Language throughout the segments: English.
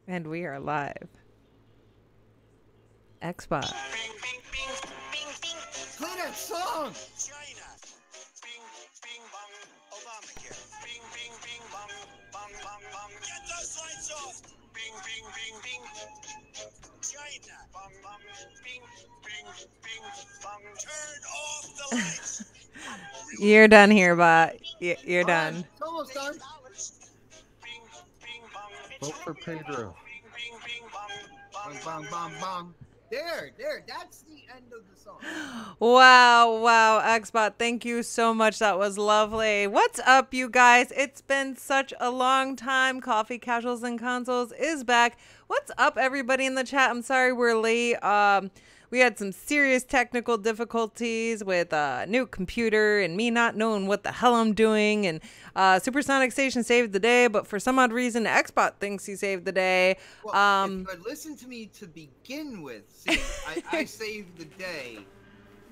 And we are live. Xbox. Bing, bing, bing, bing, bing. Play that song! China. Bing, bing, bong. Obamacare. Bing, bing, bing, bong. Bong, bong, bong. Get those lights off. Bing, bing, bing, bing. China. Bong, bong. Bing, bing, bing, bong. Turn off the lights. You're done here, bot. You're done. It's almost done. Bing, bing, bong. Vote for Pedro. Bing, bing, bing, bong. Bong, bong, bong, bong. There. That's the end of the song. Wow, Xbot, thank you so much. That was lovely. What's up, you guys? It's been such a long time. Coffee Casuals and Consoles is back. What's up, everybody in the chat? I'm sorry we're late. We had some serious technical difficulties with a new computer and me not knowing what the hell I'm doing. And Supersonic Station saved the day, but for some odd reason, Xbot thinks he saved the day. Well, if you had listened to me to begin with, see, I saved the day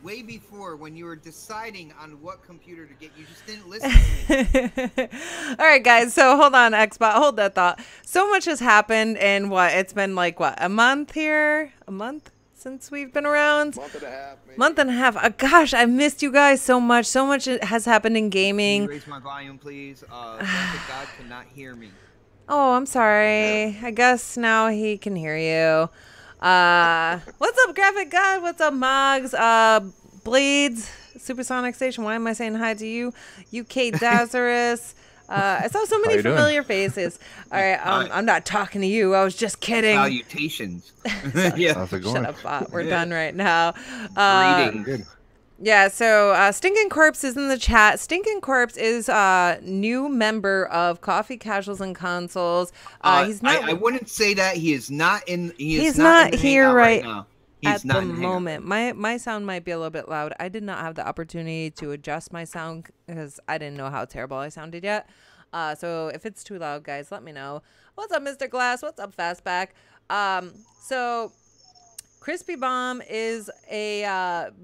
way before when you were deciding on what computer to get. You just didn't listen to me. All right, guys. So hold on, Xbot. Hold that thought. So much has happened in it's been like, a month here? A month? Since we've been around, Month and a half. Maybe. month and a half. Gosh, I missed you guys so much. So much has happened in Can gaming. you raise my volume, please? Graphic God cannot hear me. Oh, I'm sorry. I guess now he can hear you. What's up, Graphic God? What's up, Mogs? Blades, Supersonic Station. Why am I saying hi to you? UK Dazarus. I saw so many familiar faces. All right, I'm not talking to you. I was just kidding. Salutations. Yeah. How's it going? Shut up, bot. We're done right now. Reading. Good. Yeah, so Stinking Corpse is in the chat. Stinking Corpse is a new member of Coffee Casuals and Consoles. He's not. I wouldn't say that. He is not in. He's not in here Hangout right now. at He's not the in Hangout. moment. My sound might be a little bit loud. I did not have the opportunity to adjust my sound because I didn't know how terrible I sounded yet. So if it's too loud, guys, let me know. What's up, Mr. Glass? What's up, Fastback? So Crispy Bomb is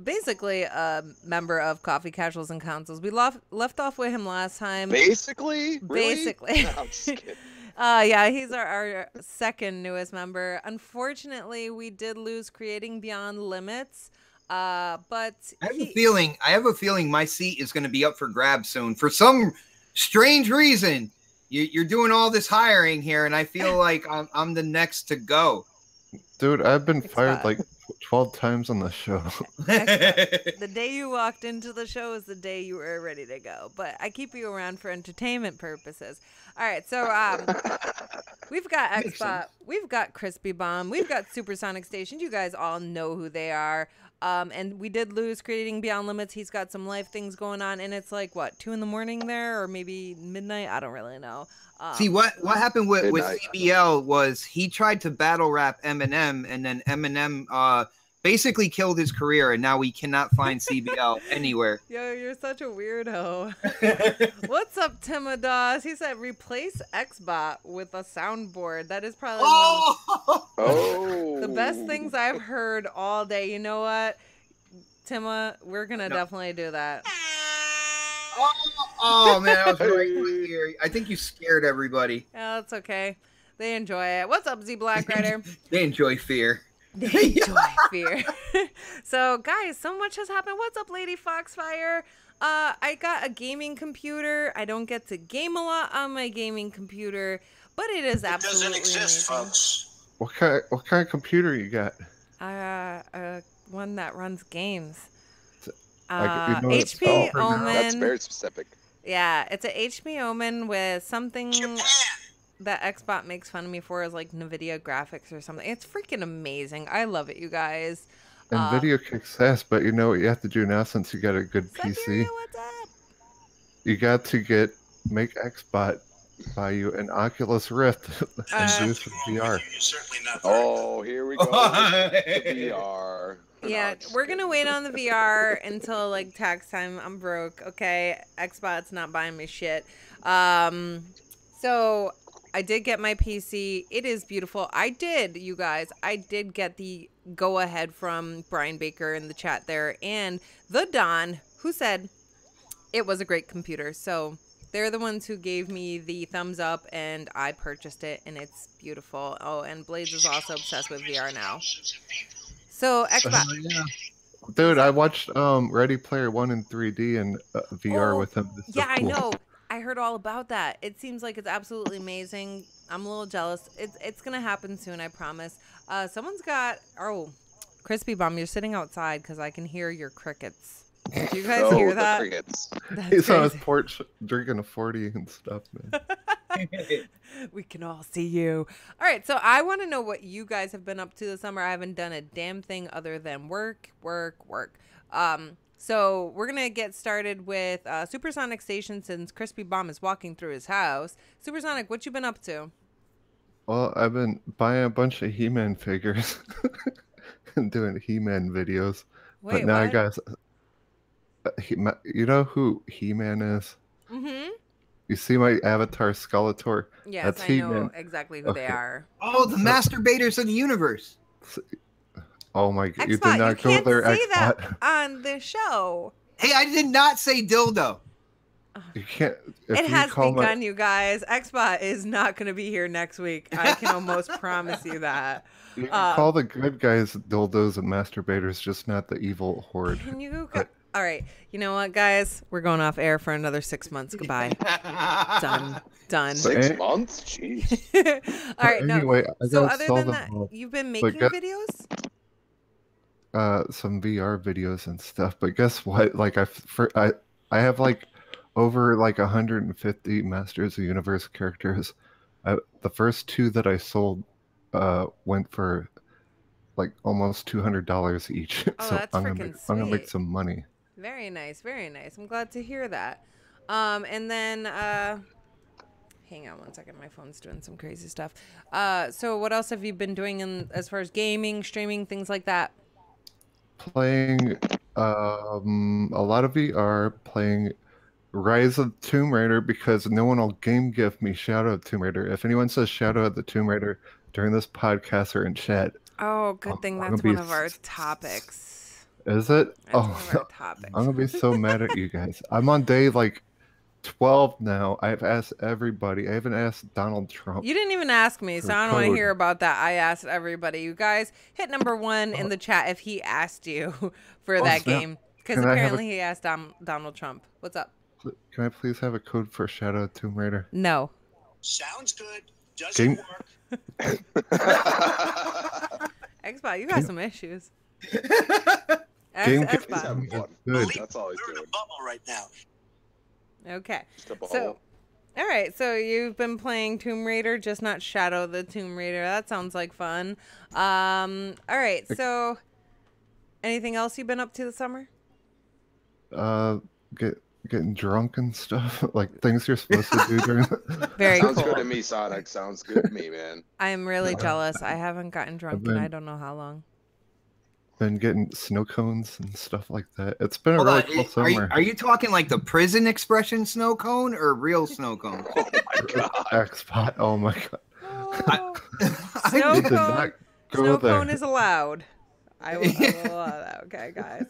basically a member of Coffee Casuals and Consoles. We left off with him last time. Basically? Really? Basically. No, I'm just kidding. Yeah, he's our second newest member. Unfortunately, we did lose Creating Beyond Limits. But I have a feeling my seat is going to be up for grabs soon. For some strange reason, you're doing all this hiring here, and I feel like I'm the next to go. Dude, I've been It's fired fine. like 12 times on the show. The day you walked into the show is the day you were ready to go. But I keep you around for entertainment purposes. All right, so we've got Xbot, we've got Crispy Bomb, we've got Supersonic Station. You guys all know who they are. And we did lose Creating Beyond Limits. He's got some life things going on, and it's like, what, 2 in the morning there, or maybe midnight? I don't really know. See, what happened with Midnight. CBL was he tried to battle rap Eminem, and then Eminem basically killed his career, and now we cannot find CBL anywhere. Yo, you're such a weirdo. What's up, Timodos? He said replace Xbot with a soundboard. That is probably Oh. the best things I've heard all day. You know what, Tima? We're gonna definitely do that. Oh man, that was right in my ear. I think you scared everybody. Yeah, that's okay. They enjoy it. What's up, Z Black Rider? They enjoy fear. They enjoy fear. So, guys, so much has happened. What's up, Lady Foxfire? I got a gaming computer. I don't get to game a lot on my gaming computer, but it is absolutely Doesn't exist, amazing. folks. What kind of computer you got? One that runs games. Like, you know it's HP called? That's Omen. very specific. Yeah, it's a HP Omen with something Japan. that Xbot makes fun of me for is like NVIDIA graphics or something. It's freaking amazing. I love it, you guys. NVIDIA kicks ass, but you know what you have to do now since you got a good PC? Siberia, what's up? You got to make Xbot buy you an Oculus Rift and do some VR. You're certainly not Oh, here we go. The VR. Yeah, we're gonna wait on the VR until like tax time. I'm broke. Okay, Xbot's not buying me shit. So I did get my PC. It is beautiful. You guys. I did get the go ahead from Brian Baker in the chat there, and the Don who said it was a great computer. So They're the ones who gave me the thumbs up, and I purchased it, and it's beautiful. Oh, and Blaze is also obsessed with VR now. So, Xbox. Yeah. Dude, I watched Ready Player One in 3D and VR with him. This is Yeah, I cool. know. I heard all about that. It seems like it's absolutely amazing. I'm a little jealous. It's gonna happen soon, I promise. Someone's got Crispy Bomb. You're sitting outside because I can hear your crickets. Do you guys hear that? Crickets. That's He's on his crazy. porch drinking a 40 and stuff, man. We can all see you. All right, so I want to know what you guys have been up to this summer. I haven't done a damn thing other than work. So we're gonna get started with Supersonic Station since Crispy Bomb is walking through his house. Supersonic, what you been up to? Well, I've been buying a bunch of He-Man figures and doing He-Man videos. Wait, but now I what? got... you know who He-Man is? Mm-hmm. You see my avatar Skeletor? Yes, That's I He-Man. know exactly who they Okay. are. Oh, the masturbators of the universe. Oh my god, you Xbot, did not go can't there, say that Xbot. on the show. Hey, I did not say dildo. You can't... If It you has call begun, you guys. Xbot is not going to be here next week. I can almost promise you that. You can call the good guys dildos and masturbators, just not the evil horde. Can you? But- All right. You know what, guys? We're going off air for another 6 months. Goodbye. Done. 6 months? Jeez. All right. No. Anyway, I So gotta other sell than them that, all. you've been making guess- videos? Some VR videos and stuff. But guess what? Like I have like over like 150 Masters of the Universe characters. The first 2 that I sold went for like almost $200 each. Oh, So that's I'm gonna freaking I'm gonna make sweet. some money. Very nice. Very nice. I'm glad to hear that. And then hang on one second. My phone's doing some crazy stuff. So what else have you been doing as far as gaming, streaming, things like that? Playing a lot of VR, playing Rise of the Tomb Raider because no one will game gift me Shadow of Tomb Raider. If anyone says Shadow of the Tomb Raider during this podcast or in chat, Oh, good thing I'm that's gonna one be of our topics. is it? That's one of our topics. I'm gonna be so mad at you guys. I'm on day like 12 now. I've asked everybody. I haven't asked Donald Trump. You didn't even ask me, so For I don't want to code. hear about that. I asked everybody. You guys hit number 1 in the chat if he asked you for that snap. game. Because Can I have apparently he asked Donald Trump. What's up? Can I please have a code for Shadow of Tomb Raider? No. Sounds good. Doesn't Game- work. Xbox, you got some issues. Game Xbox. He's having fun. Good. That's all he's We're in a doing. bubble right now. Okay. Just up a So, hole. all right. So you've been playing Tomb Raider, just not Shadow the Tomb Raider. That sounds like fun. All right. So, anything else you've been up to this summer? Getting drunk and stuff, like things you're supposed to do during. Very Sounds cool. good to me, Sonic. Sounds good to me, man. I am really jealous. I haven't gotten drunk in been- I don't know how long. Been getting snow cones and stuff like that. It's been a Hold really on, cool are summer. you talking like the prison expression snow cone or real snow cone? Oh my god. Xbot. Oh my god. Oh, I Snow You did- did cone- not go snow there. cone is allowed. I will allow that. Okay, guys.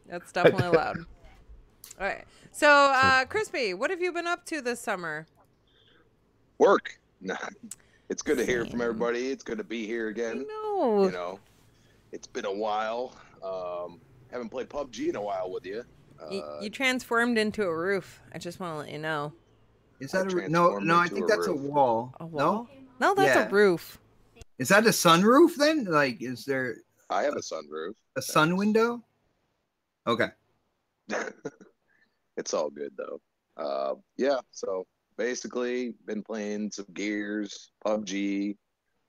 That's definitely allowed. All right. So, Crispy, what have you been up to this summer? Work. Nah. It's good to hear from Same. everybody. It's good to be here again. No. You know, it's been a while. Haven't played PUBG in a while with you. You transformed into a roof. I just want to let you know. Is that I no? transformed No, I into think a that's a roof. wall. A wall? No, that's Yeah. a roof. Is that a sunroof then? Like, is there I have a sunroof. a sun window? Okay. It's all good though. Yeah. So basically, been playing some Gears, PUBG.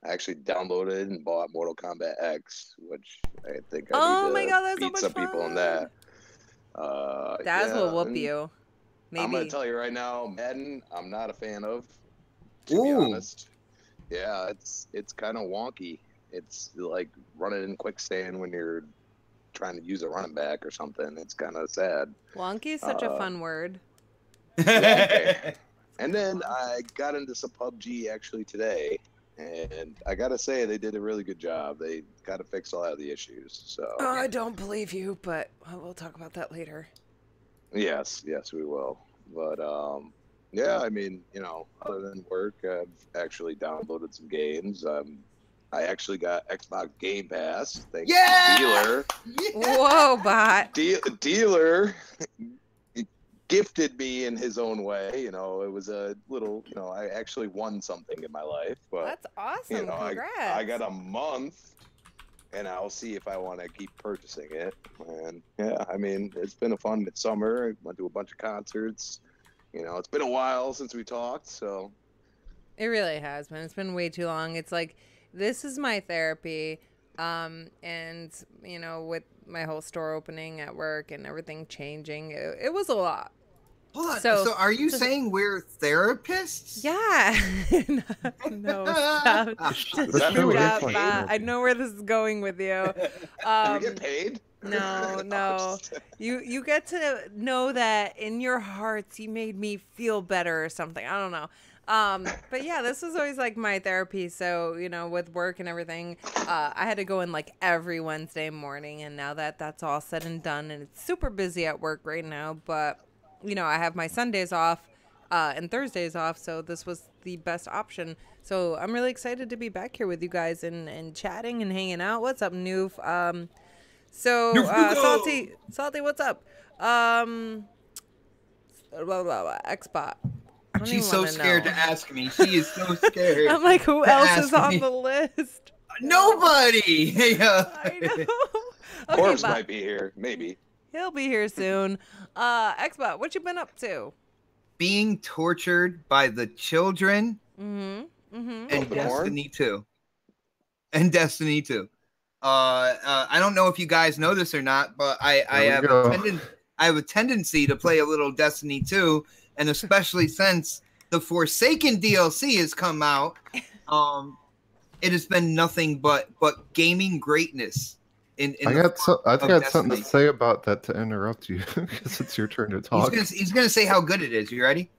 I actually downloaded and bought Mortal Kombat X, which I think I Oh need my to God, that's so beat much some people in that. Daz yeah, will whoop and you. I'm gonna Maybe. tell you right now, Madden, I'm not a fan of. To be Ooh. honest, yeah, it's kind of wonky. It's like running in quicksand when you're trying to use a running back or something. It's kind of sad. Wonky is such a fun word. Okay. And then I got into some PUBG actually today, and I gotta say they did a really good job. They got to fix a lot of the issues. So I don't believe you, but we'll talk about that later. yes, we will. But Yeah, I mean, other than work, I've actually downloaded some games. I actually got Xbox Game Pass. Thanks Yeah! to Dealer. Yeah! Whoa, bot. Dealer gifted me in his own way. It was a little, I actually won something in my life. But That's awesome. Congrats. I got a month, and I'll see if I want to keep purchasing it. And yeah, I mean, it's been a fun summer. I went to a bunch of concerts. It's been a while since we talked, so. It really has been. It's been way too long. It's like, this is my therapy. And, with my whole store opening at work and everything changing, it was a lot. Hold on. So are you saying we're therapists? Yeah. No, stop. Stop. I know where this is going with you. Do we get paid? No. You get to know that in your hearts you made me feel better or something. I don't know. But yeah, this was always like my therapy. So, with work and everything, I had to go in like every Wednesday morning, and now that's all said and done, and it's super busy at work right now, but I have my Sundays off, and Thursdays off. So this was the best option. So I'm really excited to be back here with you guys and chatting and hanging out. What's up, Noof? Salty, what's up? Blah, blah, blah, Xbot. She's so scared to ask me. She is so scared. I'm like, who else is on the list? Nobody. I know. Okay, Forbes might be here, maybe. He'll be here soon. Xbot, what you been up to? Being tortured by the children. Mm-hmm. And Destiny 2. And Destiny 2. I don't know if you guys know this or not, but I have a tendency to play a little Destiny 2, and especially since the Forsaken DLC has come out, it has been nothing but gaming greatness. I've got something to say about that to interrupt you because it's your turn to talk. He's gonna say how good it is. You ready?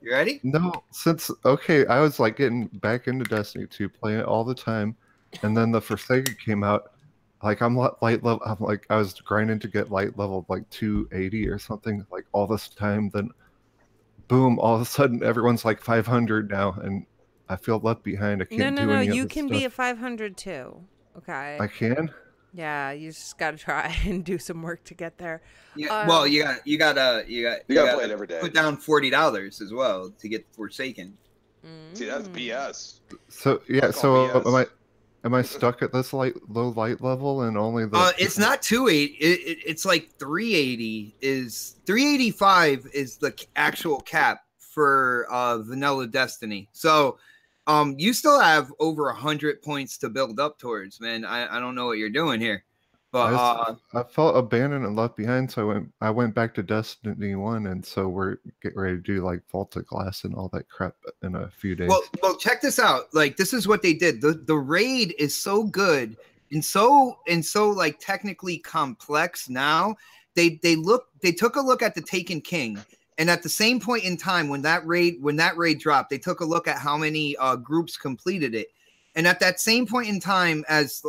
No, I was like getting back into Destiny 2, playing it all the time, and then the Forsaken came out. Like I was grinding to get light level like 280 or something like all this time. Then, boom! All of a sudden, everyone's like 500 now, and I feel left behind. I can't do any of this stuff. You can be at 500 too. Okay. I can. Yeah, you just gotta try and do some work to get there. Yeah, well, you gotta play it every day. Put down $40 as well to get Forsaken. See, that's BS. So yeah, am I stuck at this low light level and only the? It's not 280. It's like 380. 385 is the actual cap for vanilla Destiny. So. You still have over 100 points to build up towards, man. I don't know what you're doing here, but I felt abandoned and left behind, so I went back to Destiny 1, and so we're getting ready to do like Vault of Glass and all that crap in a few days. Well, check this out. Like, this is what they did. The raid is so good and so like technically complex. Now they took a look at the Taken King. And at the same point in time, when that raid dropped, they took a look at how many groups completed it. And at that same point in time as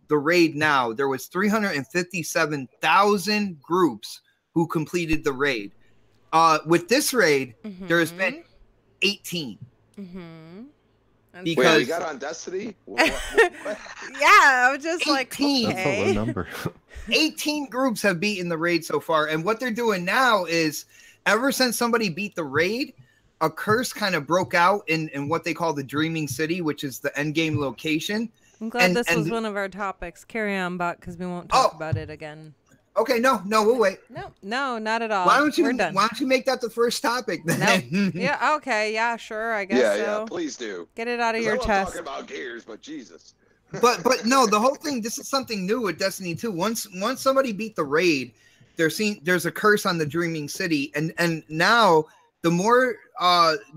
the raid now, there was 357,000 groups who completed the raid. With this raid, there has been 18. Because we got on Destiny? What? Yeah, I was just 18. like, okay. That's a low number. 18 groups have beaten the raid so far. And what they're doing now is, ever since somebody beat the raid, a curse kind of broke out in what they call the Dreaming City, which is the endgame location. I'm glad this was one of our topics. Carry on, Bot, because we won't talk about it again. Okay, no, we'll wait. No, not at all. We're done. Why don't you make that the first topic then? Nope. Yeah, okay, yeah, sure, I guess so. Yeah, please do. Get it out of your chest. Talking about Gears, but Jesus. But no, the whole thing, this is something new with Destiny 2. Once somebody beat the raid, there's a curse on the Dreaming City, and now the more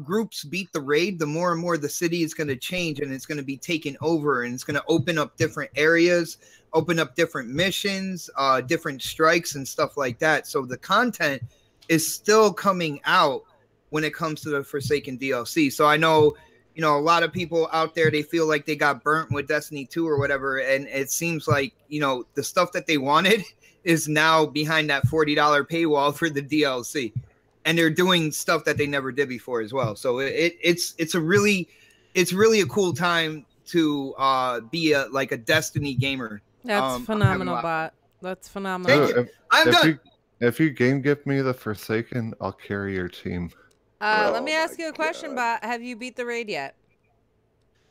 groups beat the raid, the more and more the city is going to change, and it's going to be taken over, and it's going to open up different areas, open up different missions, different strikes and stuff like that. So the content is still coming out when it comes to the Forsaken DLC. So I know, a lot of people out there, they feel like they got burnt with Destiny 2 or whatever, and it seems like, the stuff that they wanted is now behind that $40 paywall for the DLC. and they're doing stuff that they never did before as well. So it's really a cool time to be a Destiny gamer. That's I'm having a phenomenal, lot of fun. bot. That's phenomenal. Thank you. I'm if done. if you game gift me the Forsaken, I'll carry your team. Let Oh me my ask you a question, God. bot. Have you beat the raid yet?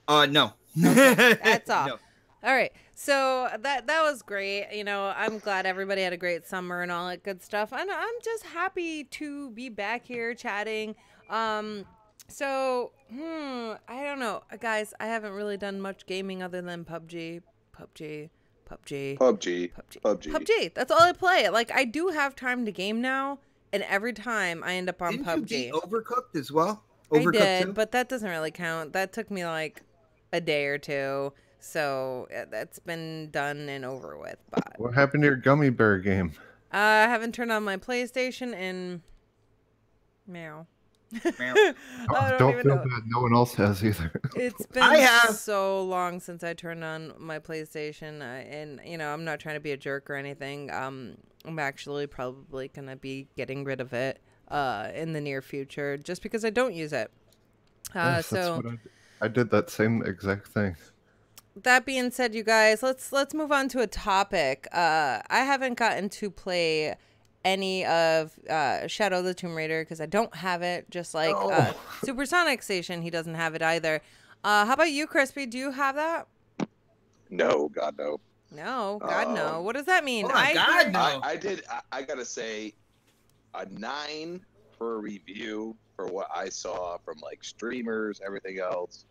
No. Okay, that's all. No. All right, so that was great. You know, I'm glad everybody had a great summer and all that good stuff. And I'm just happy to be back here chatting. So I don't know, guys. I haven't really done much gaming other than PUBG, PUBG, PUBG, PUBG. PUBG, PUBG. PUBG. That's all I play. Like, I do have time to game now, and every time I end up on Didn't PUBG. you beat Overcooked as well? I Overcooked did, too? but that doesn't really count. That took me like a day or two. So that's been done and over with. But What happened to your gummy bear game? I haven't turned on my PlayStation in meow. Meow. I don't Don't even feel know. bad. No one else has either. It's been I have. so long since I turned on my PlayStation, and you know, I'm not trying to be a jerk or anything. I'm actually probably gonna be getting rid of it in the near future, just because I don't use it. Yes, that's So what I did that same exact thing. that being said, you guys, let's move on to a topic. I haven't gotten to play any of Shadow of the Tomb Raider because I don't have it. Just like Oh. Supersonic Station, he doesn't have it either. How about you, Crispy? Do you have that? No, God no. No, God no. What does that mean? Oh my God, no. I did. I gotta say, a 9 for a review for what I saw from like streamers, everything else.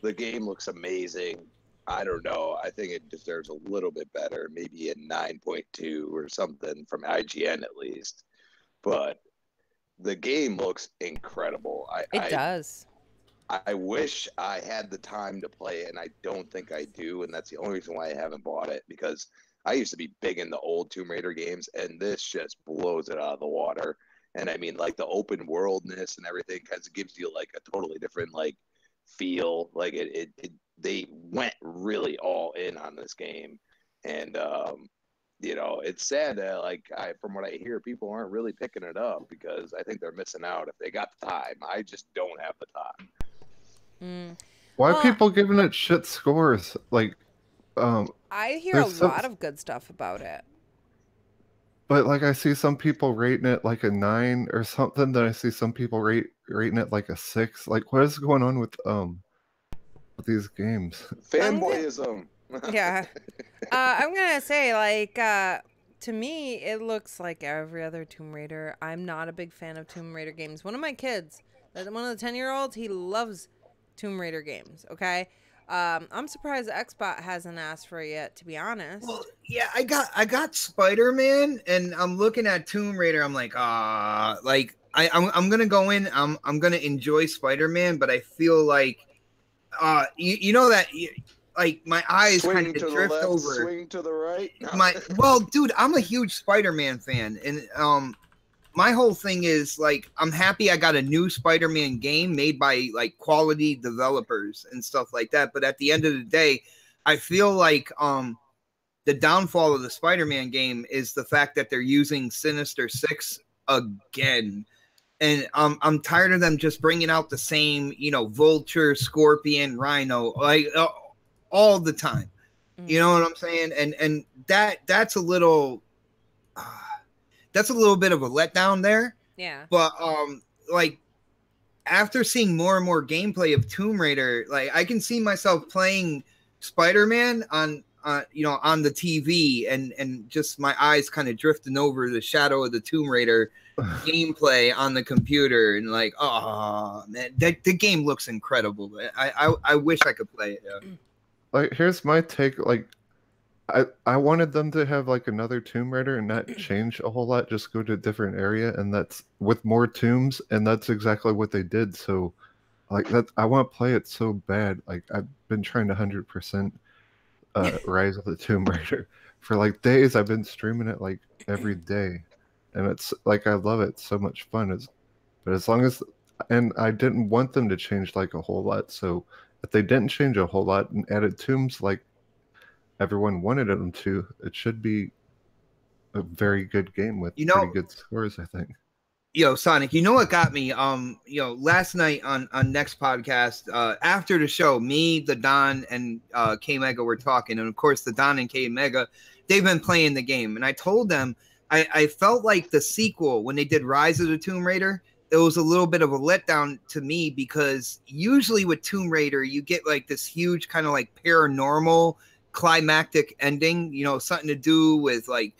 The game looks amazing. I don't know. I think it deserves a little bit better, maybe a 9.2 or something from IGN at least. But the game looks incredible. It does. I wish I had the time to play it, and I don't think I do, and that's the only reason why I haven't bought it, because I used to be big in the old Tomb Raider games, and this just blows it out of the water. And I mean, like the open worldness and everything kind of gives you like a totally different like feel. Like they went really all in on this game, and you know, it's sad that from what I hear, people aren't really picking it up because I think they're missing out if they got the time. I just don't have the time. Why Well, are people giving it shit scores? Like, I hear a there's some- lot of good stuff about it. but like I see some people rating it like a 9 or something. Then I see some people rating it like a 6. Like, what is going on with these games? Fanboyism. Yeah. I'm gonna say, like, to me, it looks like every other Tomb Raider. I'm not a big fan of Tomb Raider games. One of my kids, one of the 10-year-olds, he loves Tomb Raider games. Okay. I'm surprised Xbot hasn't asked for it yet, to be honest. Well, yeah, I got Spider-Man, and I'm looking at Tomb Raider. I'm like, I'm gonna go in. I'm gonna enjoy Spider-Man, but I feel like, you know that. Like my eyes kind of to drift the left, over. swing to the right. Well, dude, I'm a huge Spider-Man fan, and my whole thing is like I'm happy I got a new Spider-Man game made by like quality developers and stuff like that. But at the end of the day, I feel like the downfall of the Spider-Man game is the fact that they're using Sinister Six again. And I'm tired of them just bringing out the same, you know, Vulture, Scorpion, Rhino, like all the time. You know what I'm saying? And that's a little bit of a letdown there. Yeah. But like after seeing more and more gameplay of Tomb Raider, like I can see myself playing Spider-Man on on the TV and just my eyes kind of drifting over the Shadow of the Tomb Raider gameplay on the computer, and like, oh man, the game looks incredible. I wish I could play it. Yeah. Like, here's my take. Like, I wanted them to have like another Tomb Raider and not change a whole lot, just go to a different area, and that's with more tombs, and that's exactly what they did. So, like that, I want to play it so bad. Like, I've been trying to 100% Rise of the Tomb Raider for like days. I've been streaming it like every day, and it's like I love it. It's so much fun. But as long as, and I didn't want them to change like a whole lot. So if they didn't change a whole lot and added tombs like everyone wanted them to, it should be a very good game with pretty good scores, I think. Yo, Sonic, you know what got me? Last night on next podcast, after the show, me, the Don, and K Mega were talking, and of course, the Don and K Mega, they've been playing the game, and I told them I felt like the sequel when they did Rise of the Tomb Raider, it was a little bit of a letdown to me because usually with Tomb Raider, you get like this huge kind of like paranormal climactic ending, something to do with like,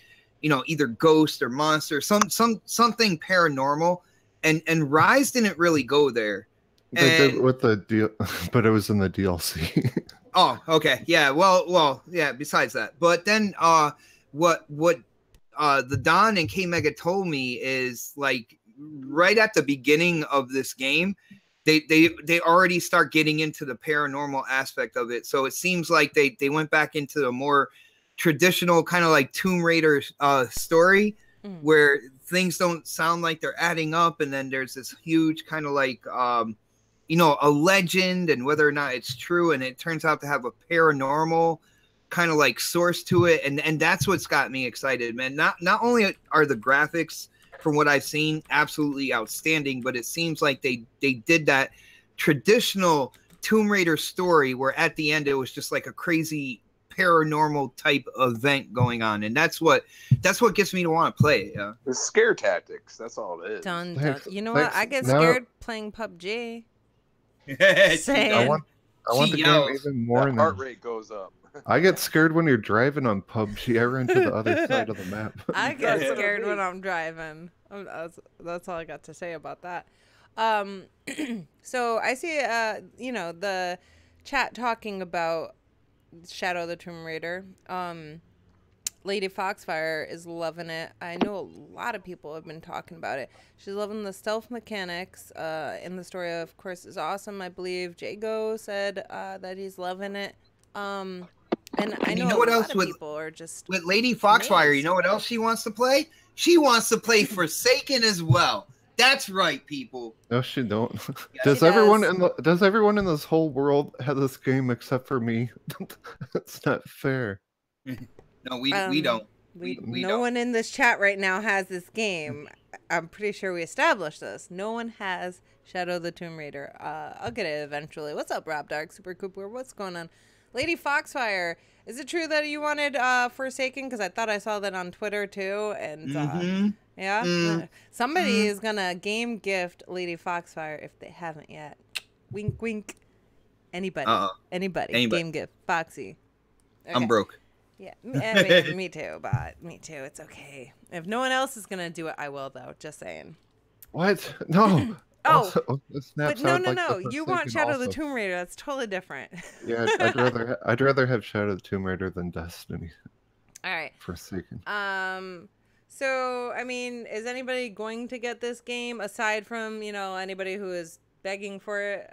either ghost or monster, something paranormal, and Rise didn't really go there. They did with the deal, but it was in the DLC. Oh, okay, yeah, well, yeah. Besides that, but then what the Don and K Mega told me is like right at the beginning of this game, they already start getting into the paranormal aspect of it. So it seems like they went back into a more traditional kind of like Tomb Raider story where things don't sound like they're adding up, and then there's this huge kind of like a legend and whether or not it's true, and it turns out to have a paranormal kind of like source to it, and that's what's got me excited, man. Not only are the graphics from what I've seen absolutely outstanding, but it seems like they did that traditional Tomb Raider story where at the end it was just like a crazy paranormal type event going on, and that's what gets me to want to play it. Yeah, The scare tactics. That's all it is. Done. You know what? I get scared playing PUBG. Saying. I want the game even more. That heart rate goes up. I get scared when you're driving on PUBG. I run to the other side of the map. I get scared when I'm driving. That's all I got to say about that. So I see, the chat talking about Shadow of the Tomb Raider. Lady Foxfire is loving it. I know a lot of people have been talking about it. She's loving the stealth mechanics. And the story, of course, is awesome. I believe Jago said that he's loving it. And I know what else people are just with Lady Foxfire. You know what else she wants to play? She wants to play Forsaken as well. That's right, people. No, she don't. Yeah, does everyone in this whole world have this game except for me? That's not fair. No, we don't. No one in this chat right now has this game. I'm pretty sure we established this. No one has Shadow of the Tomb Raider. I'll get it eventually. What's up, Rob Dark, Super Cooper? What's going on? Lady Foxfire, is it true that you wanted Forsaken? Because I thought I saw that on Twitter too. And somebody is gonna game gift Lady Foxfire if they haven't yet. Wink, wink. Anybody. Game gift Foxy. Okay. I'm broke. Yeah, I mean, me too. But me too. It's okay. If no one else is gonna do it, I will though. Just saying. What? No. Oh, but no. You want Shadow of the Tomb Raider? That's totally different. Yeah, I'd rather have Shadow of the Tomb Raider than Destiny. All right. Forsaken. So I mean, is anybody going to get this game aside from anybody who is begging for it?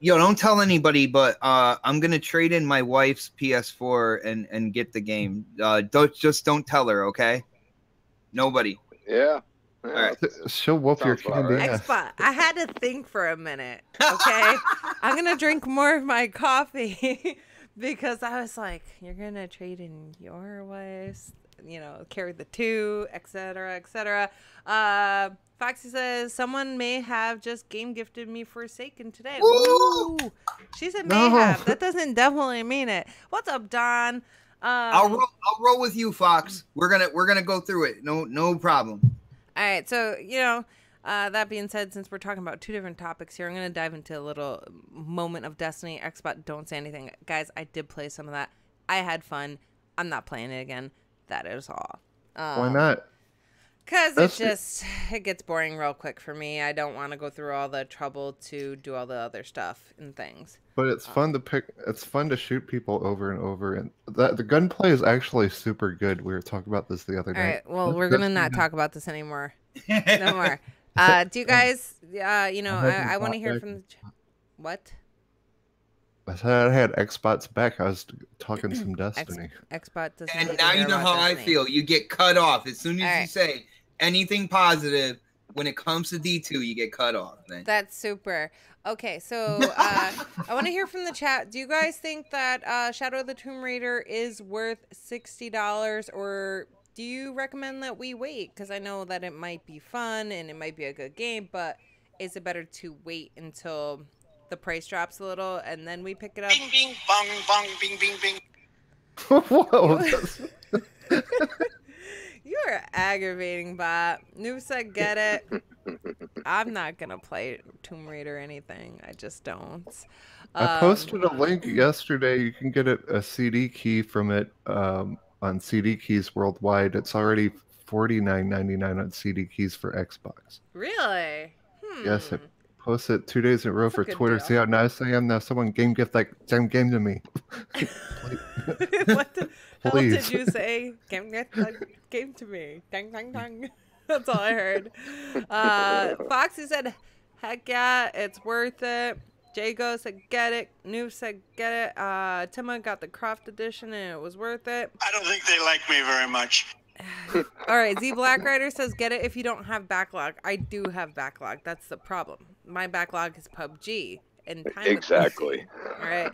Don't tell anybody, but I'm gonna trade in my wife's PS4 and get the game. Don't tell her, okay? Nobody. Yeah. All right. She'll whoop your candy ass. Xbot, I had to think for a minute, okay? I'm going to drink more of my coffee because I was like, you're going to trade in your wife's, carry the two, etc., etc. Foxy says, someone may have just game gifted me Forsaken today. Ooh! She said may have. That doesn't definitely mean it. What's up, Don? I'll roll with you, Fox. We're gonna go through it. No problem. All right, so, that being said, since we're talking about two different topics here, I'm going to dive into a little moment of Destiny. Xbot, don't say anything. Guys, I did play some of that. I had fun. I'm not playing it again. That is all. Why not? Because it gets boring real quick for me. I don't want to go through all the trouble to do all the other stuff and things. But it's fun to it's fun to shoot people over and over, and the gunplay is actually super good. We were talking about this the other night. All right, well, we're gonna not talk about this anymore. No more. Do you guys? I want to hear from the what? I said I had Xbox back. I was talking some Destiny. Xbox doesn't. And now you know how I feel. You get cut off as soon as you say anything positive. When it comes to D2, you get cut off, man. That's super. Okay, so I want to hear from the chat. Do you guys think that Shadow of the Tomb Raider is worth $60, or do you recommend that we wait? Because I know that it might be fun and it might be a good game, but is it better to wait until the price drops a little and then we pick it up? Bing, bing, bong, bong, bing, bing, bing. Whoa, You- that's- You're aggravating, bot. Noob said get it. I'm not gonna play Tomb Raider or anything. I just don't. I posted a link yesterday. You can get a CD key from it on CD keys worldwide. It's already $49.99 on CD keys for Xbox. Really? Yes, I posted it 2 days in a row That's a for good Twitter. deal. See how nice I am? Now someone game gift that same game to me. What the hell did Please. you say? Game to me. Dang, dang, dang. That's all I heard. Foxy said, heck yeah, it's worth it. Jago said, get it. Noob said, get it. Tima got the Croft edition and it was worth it. I don't think they like me very much. All right, Z Black Rider says, get it if you don't have backlog. I do have backlog. That's the problem. My backlog is PUBG. And time Exactly. All right.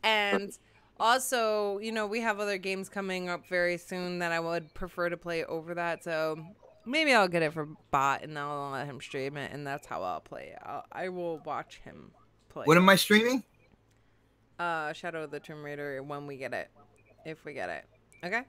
And also, you know, we have other games coming up very soon that I would prefer to play over that. So maybe I'll get it for bot and I'll let him stream it. And that's how I'll play it. I will watch him play. What am I streaming? Shadow of the Tomb Raider when we get it. If we get it. Okay?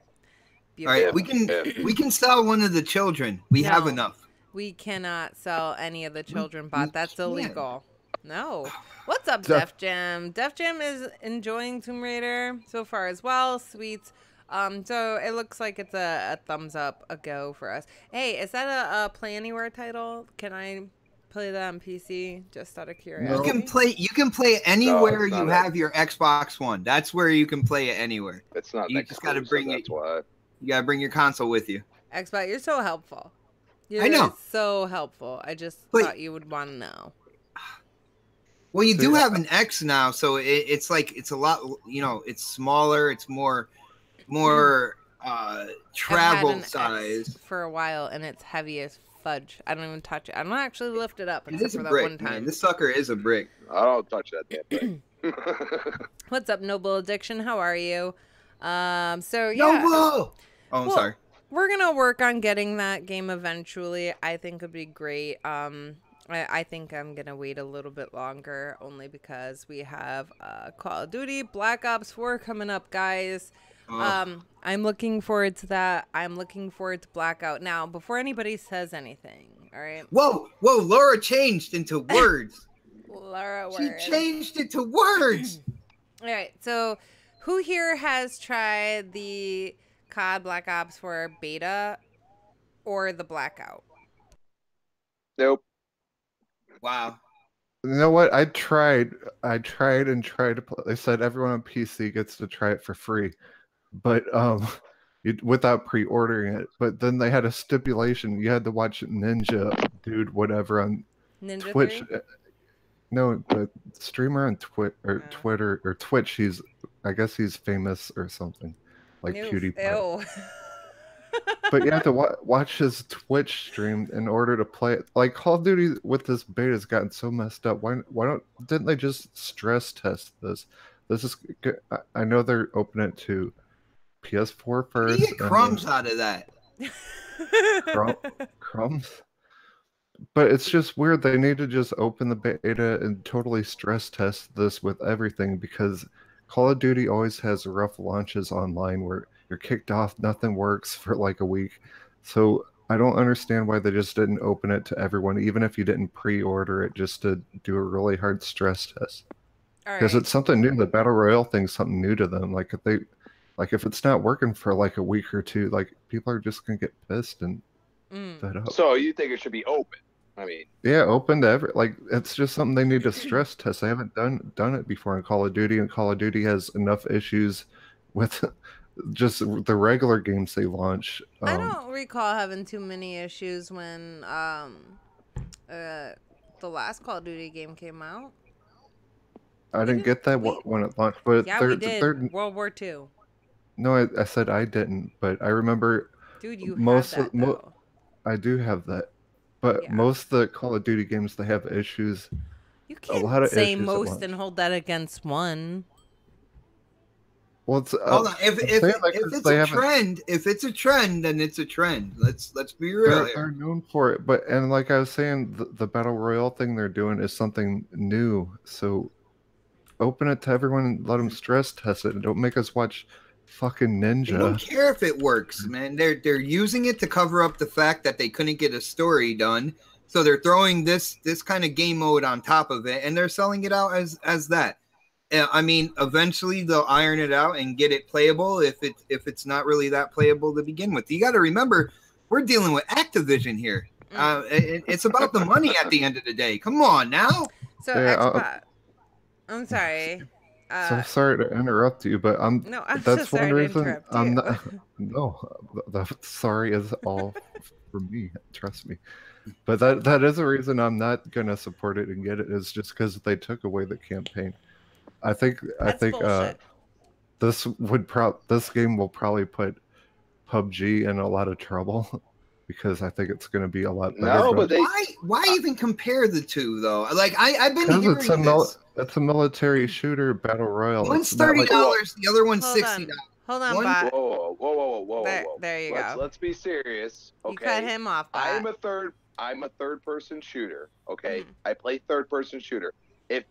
All right, Beautiful. we can sell one of the children. We have No. enough. We cannot sell any of the children bot. That's can't. illegal. No. What's up, Def- Def Jam? Def Jam is enjoying Tomb Raider so far as well. Sweet. So it looks like it's a thumbs up, a go for us. Hey, is that a Play Anywhere title? Can I play that on PC? Just out of curiosity. You can play anywhere it's you not have your Xbox One. That's where you can play it anywhere. It's not. You just gotta exclusive, bring it- That's why. You gotta bring your console with you. Xbox, you're so helpful. You're I know. so helpful. I just But- thought you would want to know. Well, you So, do yeah. have an X now, so it's like it's a lot. You know, it's smaller. It's more I've had travel an X size. for a while, and it's heavy as fudge. I don't even touch it. I don't actually lift it up It except is a for that brick, one time. man. This sucker is a brick. I don't touch that damn thing. What's up, Noble Addiction? How are you? So No, yeah, whoa! Oh, I'm Well, sorry. we're gonna work on getting that game eventually. I think it'd be great. I think I'm gonna wait a little bit longer, only because we have Call of Duty Black Ops 4 coming up, guys. I'm looking forward to that. I'm looking forward to Blackout. Now, before anybody says anything, all right? Whoa! Laura changed into words. Laura, She word. changed it to words. All right, so who here has tried the COD Black Ops 4 beta or the Blackout? Nope. Wow. You know what? I tried and tried to play. They said everyone on PC gets to try it for free, but without pre-ordering it. But then they had a stipulation: you had to watch Ninja Dude whatever on Ninja Twitch. 3? No, the streamer on Oh. Twitter or Twitch. I guess he's famous or something, like Ew. PewDiePie. Ew. But you have to watch his Twitch stream in order to play it. Like Call of Duty with this beta has gotten so messed up. Didn't they just stress test this? This is I know they're opening it to PS4 Where do first. you get and crumbs out of that? then crumbs. But it's just weird. They need to just open the beta and totally stress test this with everything, because Call of Duty always has rough launches online where you're kicked off, nothing works for like a week. So I don't understand why they just didn't open it to everyone, even if you didn't pre-order it, just to do a really hard stress test. All Because right. it's something new. The Battle Royale thing's something new to them. Like if it's not working for like a week or two, like people are just gonna get pissed and fed up. So you think it should be open? I mean, Yeah, open to like it's just something they need to stress test. They haven't done it before in Call of Duty, and Call of Duty has enough issues with just the regular games they launch. I don't recall having too many issues when the last Call of Duty game came out. I didn't get that when it launched, but Yeah, they're, we did. they're World War II. no, I said I didn't, but I remember Dude, you most have of- that, though. I do have that. But Yeah. most of the Call of Duty games, they have issues. You lot can't of say issues at most once. and hold that against one. Well, it's Hold on. If I'm if saying that if 'cause it's they a haven't. trend, if it's a trend, then it's a trend. Let's be real They're here. known for it, but and like I was saying, the battle royale thing they're doing is something new. So open it to everyone and let them stress test it, and don't make us watch fucking They don't Ninja. care if it works, man. They're using it to cover up the fact that they couldn't get a story done. So they're throwing this kind of game mode on top of it, and they're selling it out as that. I mean, eventually they'll iron it out and get it playable if it's not really that playable to begin with. You got to remember, we're dealing with Activision here. It's about the money at the end of the day. Come on now. So Yeah, Xbot, I'm sorry. so sorry to interrupt you, but No, I'm so that's one sorry to reason interrupt I'm you. not. No, the sorry is all for me. Trust me. But that is a reason I'm not gonna support it and get it. Is just because they took away the campaign. I That's think bullshit. this game will probably put PUBG in a lot of trouble because I think it's going to be a lot better. No, but they Why even compare the two though? Like I've been because hearing this. it's a military shooter battle royale. One's It's not $30, like, the other one's Hold $60. on. Hold on, One- bot. whoa. There you go. Let's be serious. You Okay. cut him off, bot. I'm a third person shooter. Okay. Mhm. I play third person shooter. If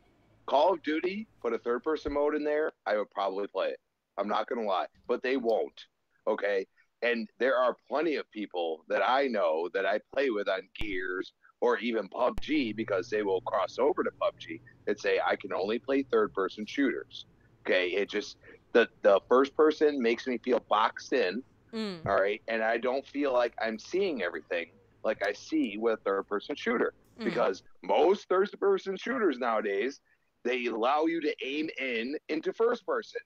Call of Duty put a third person mode in there, I would probably play it. I'm not gonna lie, but they won't. Okay. And there are plenty of people that I know that I play with on Gears or even PUBG because they will cross over to PUBG and say I can only play third person shooters. Okay. It just the first person makes me feel boxed in. Mm. All right. And I don't feel like I'm seeing everything like I see with third person shooter. Mm. Because most third person shooters nowadays, they allow you to aim into first person.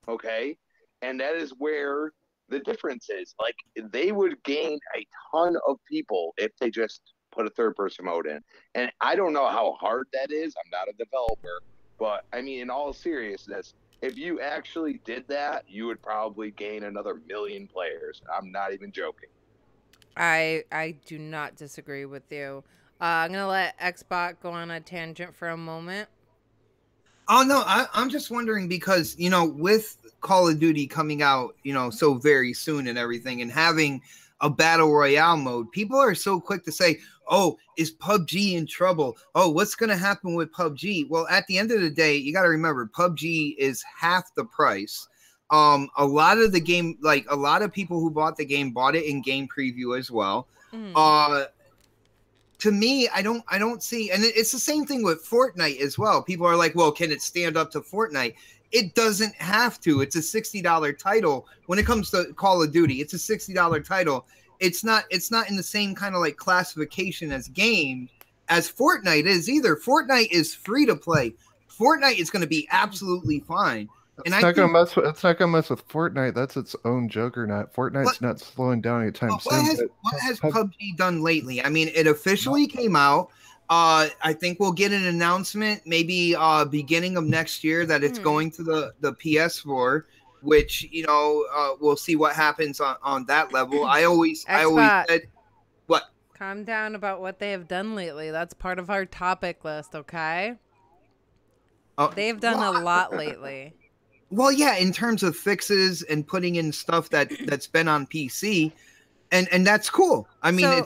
Okay. And that is where the difference is. Like they would gain a ton of people if they just put a third person mode in. And I don't know how hard that is. I'm not a developer, but I mean, in all seriousness, if you actually did that, you would probably gain another million players. I'm not even joking. I do not disagree with you. I'm gonna let Xbot go on a tangent for a moment. Oh no, I'm just wondering because with Call of Duty coming out so very soon and everything, and having a battle royale mode, people are so quick to say, "Oh, is PUBG in trouble? Oh, what's going to happen with PUBG?" Well, at the end of the day, you got to remember PUBG is half the price. A lot of the game, like a lot of people who bought the game bought it in game preview as well. Mm. To me, I don't see, and it's the same thing with Fortnite as well. People are like, well, can it stand up to Fortnite? It doesn't have to. It's a $60 title. When it comes to Call of Duty, it's a $60 title. It's not in the same kind of like classification as game as Fortnite is either. Fortnite is free to play. Fortnite is going to be absolutely fine. it's not gonna mess with Fortnite. That's its own juggernaut. Fortnite's not slowing down anytime soon. What has PUBG done lately? I mean, it officially came out. I think we'll get an announcement maybe beginning of next year that it's going to the PS4, which we'll see what happens on that level. I always said what? Calm down about what they have done lately. That's part of our topic list, okay? They've done a lot lately. Well, yeah, in terms of fixes and putting in stuff that's been on PC, and that's cool. I mean,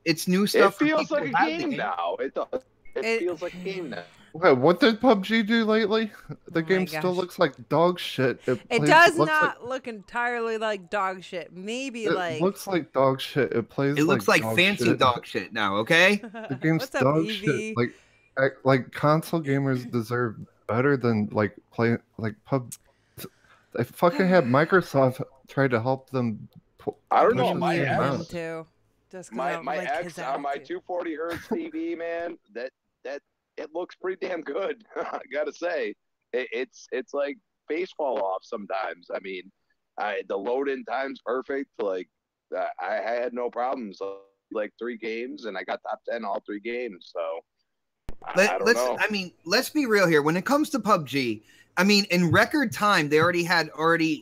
it's new stuff. It feels like a game now. It does. It feels like a game now. Okay, what did PUBG do lately? The game still looks like dog shit. It does not look entirely like dog shit. Maybe it looks like dog shit. It plays. It looks like fancy dog shit now. Okay. The game's dog shit. Like console gamers deserve better than playing PUBG. They fucking had Microsoft try to help them. I don't know. My ex, too. My ex on my 240 hertz TV, man. That it looks pretty damn good. I gotta say, it's like baseball off sometimes. I mean, the load in time's perfect. Like I had no problems. Like 3 games, and I got top 10 all 3 games. So. I mean, let's be real here. When it comes to PUBG, I mean, in record time, they had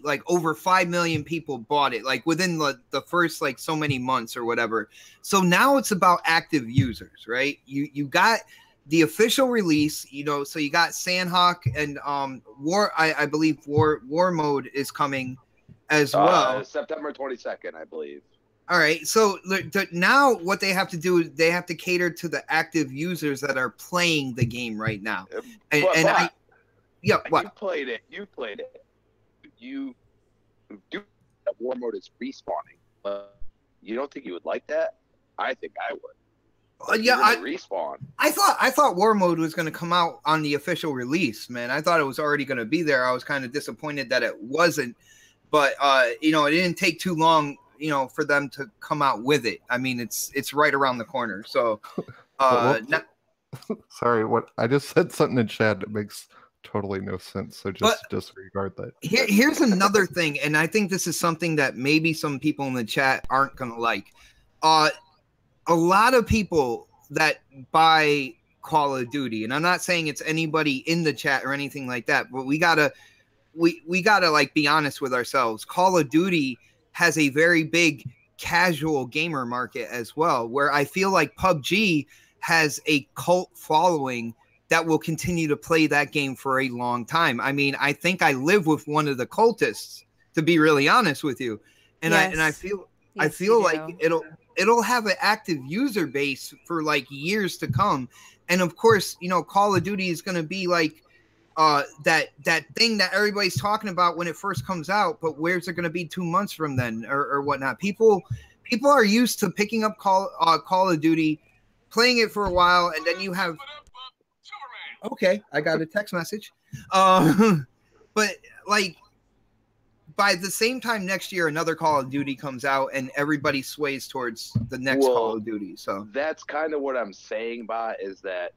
like over 5 million people bought it, like within the first like so many months or whatever. So now it's about active users, right? You got the official release, you know, so you got Sandhawk and I believe war mode is coming as well. September 22nd, I believe. All right, so now what they have to do is they have to cater to the active users that are playing the game right now. And, what? You played it. You do that war mode is respawning. You don't think you would like that? I think I would. Respawn. I thought war mode was going to come out on the official release, man. I thought it was already going to be there. I was kind of disappointed that it wasn't, but you know, it didn't take too long, you know, for them to come out with it. I mean, it's right around the corner. So, sorry, what I just said something in chat that makes totally no sense. So just disregard that. Here's another thing, and I think this is something that maybe some people in the chat aren't gonna like. A lot of people that buy Call of Duty, and I'm not saying it's anybody in the chat or anything like that, but we gotta like be honest with ourselves. Call of Duty has a very big casual gamer market as well, where I feel like PUBG has a cult following that will continue to play that game for a long time. I mean, I think I live with one of the cultists, to be really honest with you, and yes. I feel like it'll have an active user base for like years to come. And of course, you know, Call of Duty is going to be like that thing that everybody's talking about when it first comes out, but where's it going to be 2 months from then or whatnot? People are used to picking up Call of Duty, playing it for a while, and then you have okay, I got a text message. But like by the same time next year, another Call of Duty comes out, and everybody sways towards the next Call of Duty. So that's kind of what I'm saying, Bot, is that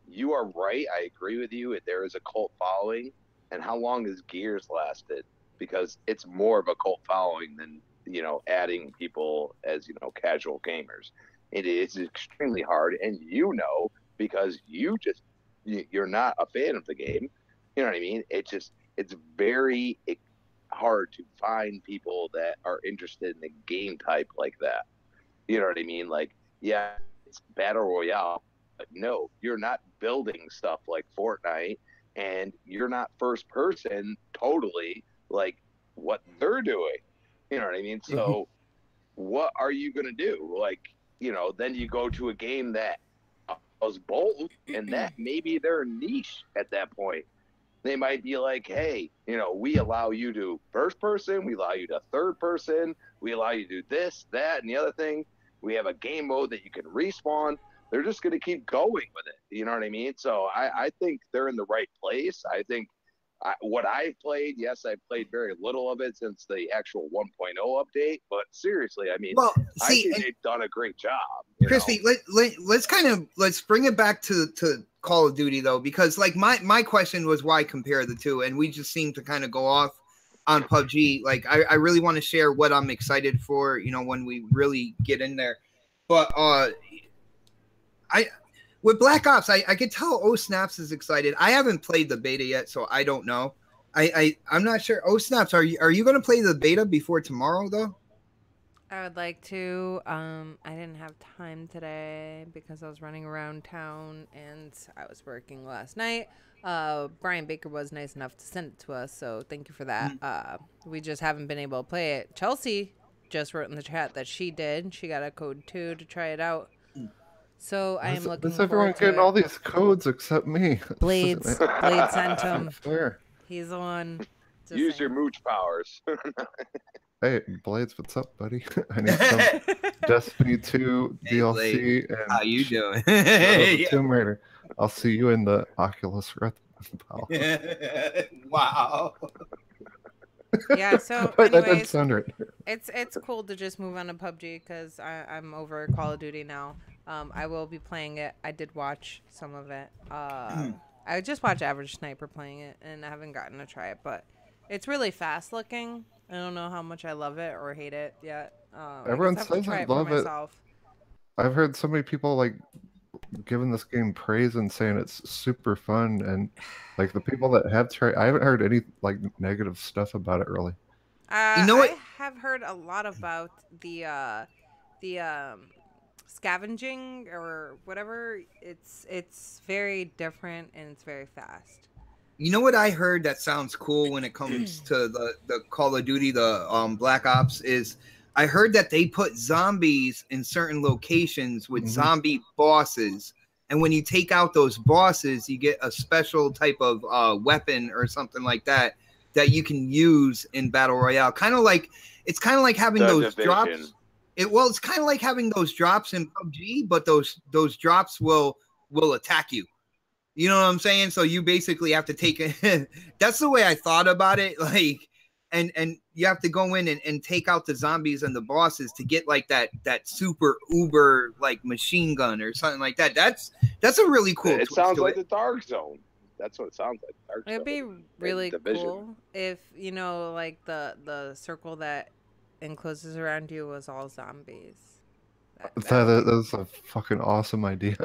you are right. I agree with you. There is a cult following, and how long has Gears lasted? Because it's more of a cult following than, you know, adding people as, you know, casual gamers. It is extremely hard, and you know, because you're not a fan of the game. You know what I mean? It's very hard to find people that are interested in a game type like that. You know what I mean? Like, yeah, it's battle royale, but no, you're not building stuff like Fortnite, and you're not first person totally like what they're doing. You know what I mean? So what are you going to do? Like, you know, then you go to a game that was bold, and that maybe their niche at that point. They might be like, hey, you know, we allow you to first person, we allow you to third person, we allow you to do this, that, and the other thing. We have a game mode that you can respawn. They're just going to keep going with it. You know what I mean? So I think they're in the right place. I think what I've played, yes, I've played very little of it since the actual 1.0 update. But seriously, I mean, I think they've done a great job. Crispy, let's bring it back to Call of Duty though, because like my question was why compare the two, and we just seem to kind of go off on PUBG. Like I really want to share what I'm excited for, you know, when we really get in there. But with Black Ops, I could tell OhSnaps is excited. I haven't played the beta yet, so I don't know. I'm not sure. OhSnaps, are you going to play the beta before tomorrow though? I would like to. I didn't have time today because I was running around town and I was working last night. Brian Baker was nice enough to send it to us, so thank you for that. We just haven't been able to play it. Chelsea just wrote in the chat that she did. She got a code too to try it out. So I am looking forward to it. Everyone getting all these codes except me. Blades sent him. He's the one. Use your mooch powers. Hey, Blades, what's up, buddy? I need some Destiny 2 DLC. Blade, and how you doing? Tomb Raider. I'll see you in the Oculus Rift, pal. Wow. Yeah, so That didn't anyways, sound right. it's cool to just move on to PUBG because I'm over Call of Duty now. I will be playing it. I did watch some of it. I just watched Average Sniper playing it, and I haven't gotten to try it, but it's really fast looking. I don't know how much I love it or hate it yet. Everyone says I love it. I've heard so many people like giving this game praise and saying it's super fun, and like the people that have tried, I haven't heard any like negative stuff about it really. You know what? I have heard a lot about the scavenging or whatever. It's very different and it's very fast. You know what I heard that sounds cool when it comes to the Call of Duty, the Black Ops, is I heard that they put zombies in certain locations with zombie bosses. And when you take out those bosses, you get a special type of weapon or something like that that you can use in Battle Royale. It's kind of like having those drops. It's kind of like having those drops in PUBG, but those drops will attack you. You know what I'm saying? So you basically have to take it. That's the way I thought about it. Like, and you have to go in and take out the zombies and the bosses to get like that super uber like machine gun or something like that. That's a really cool. It sounds like the Dark Zone. That's what it sounds like. Dark It'd be Zone. really cool if, you know, like the circle that encloses around you was all zombies. That's a fucking awesome idea.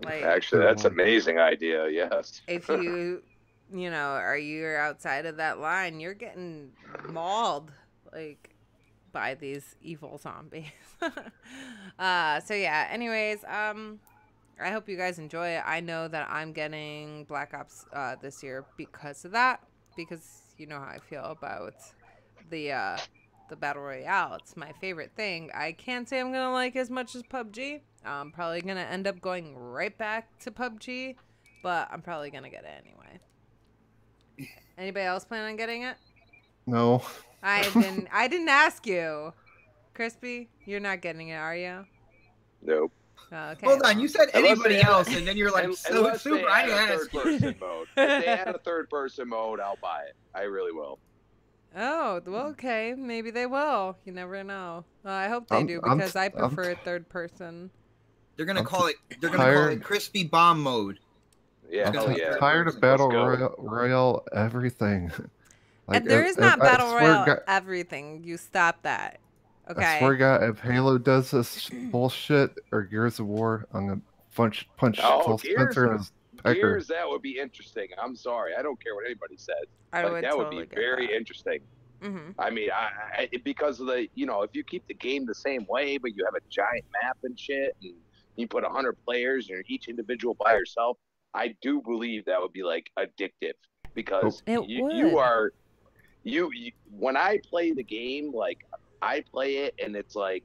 Like, actually, that's an amazing idea. Yes. If you're outside of that line, you're getting mauled like by these evil zombies. So yeah. Anyways, I hope you guys enjoy it. I know that I'm getting Black Ops this year because of that. Because you know how I feel about the Battle Royale. It's my favorite thing. I can't say I'm gonna like as much as PUBG. I'm probably gonna end up going right back to PUBG, but I'm probably gonna get it anyway. Anybody else plan on getting it? No. I didn't ask you. Crispy, you're not getting it, are you? Nope. Oh, okay. Hold on, you said anybody else, and then you're like, unless super. I asked. Third-person mode. If they add a third-person mode, I'll buy it. I really will. Oh, well, okay. Maybe they will. You never know. I hope they do because I prefer third person. They're gonna call it. They're gonna call it crispy bomb mode. Yeah, I'm tired of Battle Royale everything. Like, and there is not Battle Royale everything. You stop that. Okay. I swear to God, if Halo does this bullshit or Gears of War, I'm gonna punch Phil Spencer in his pecker. Gears, that would be interesting. I'm sorry, I don't care what anybody says. That would be very interesting. I mean, I because of the, you know, if you keep the game the same way, but you have a giant map and shit, and you put 100 players and each individual by yourself, I do believe that would be like addictive because you when I play the game, like I play it and it's like,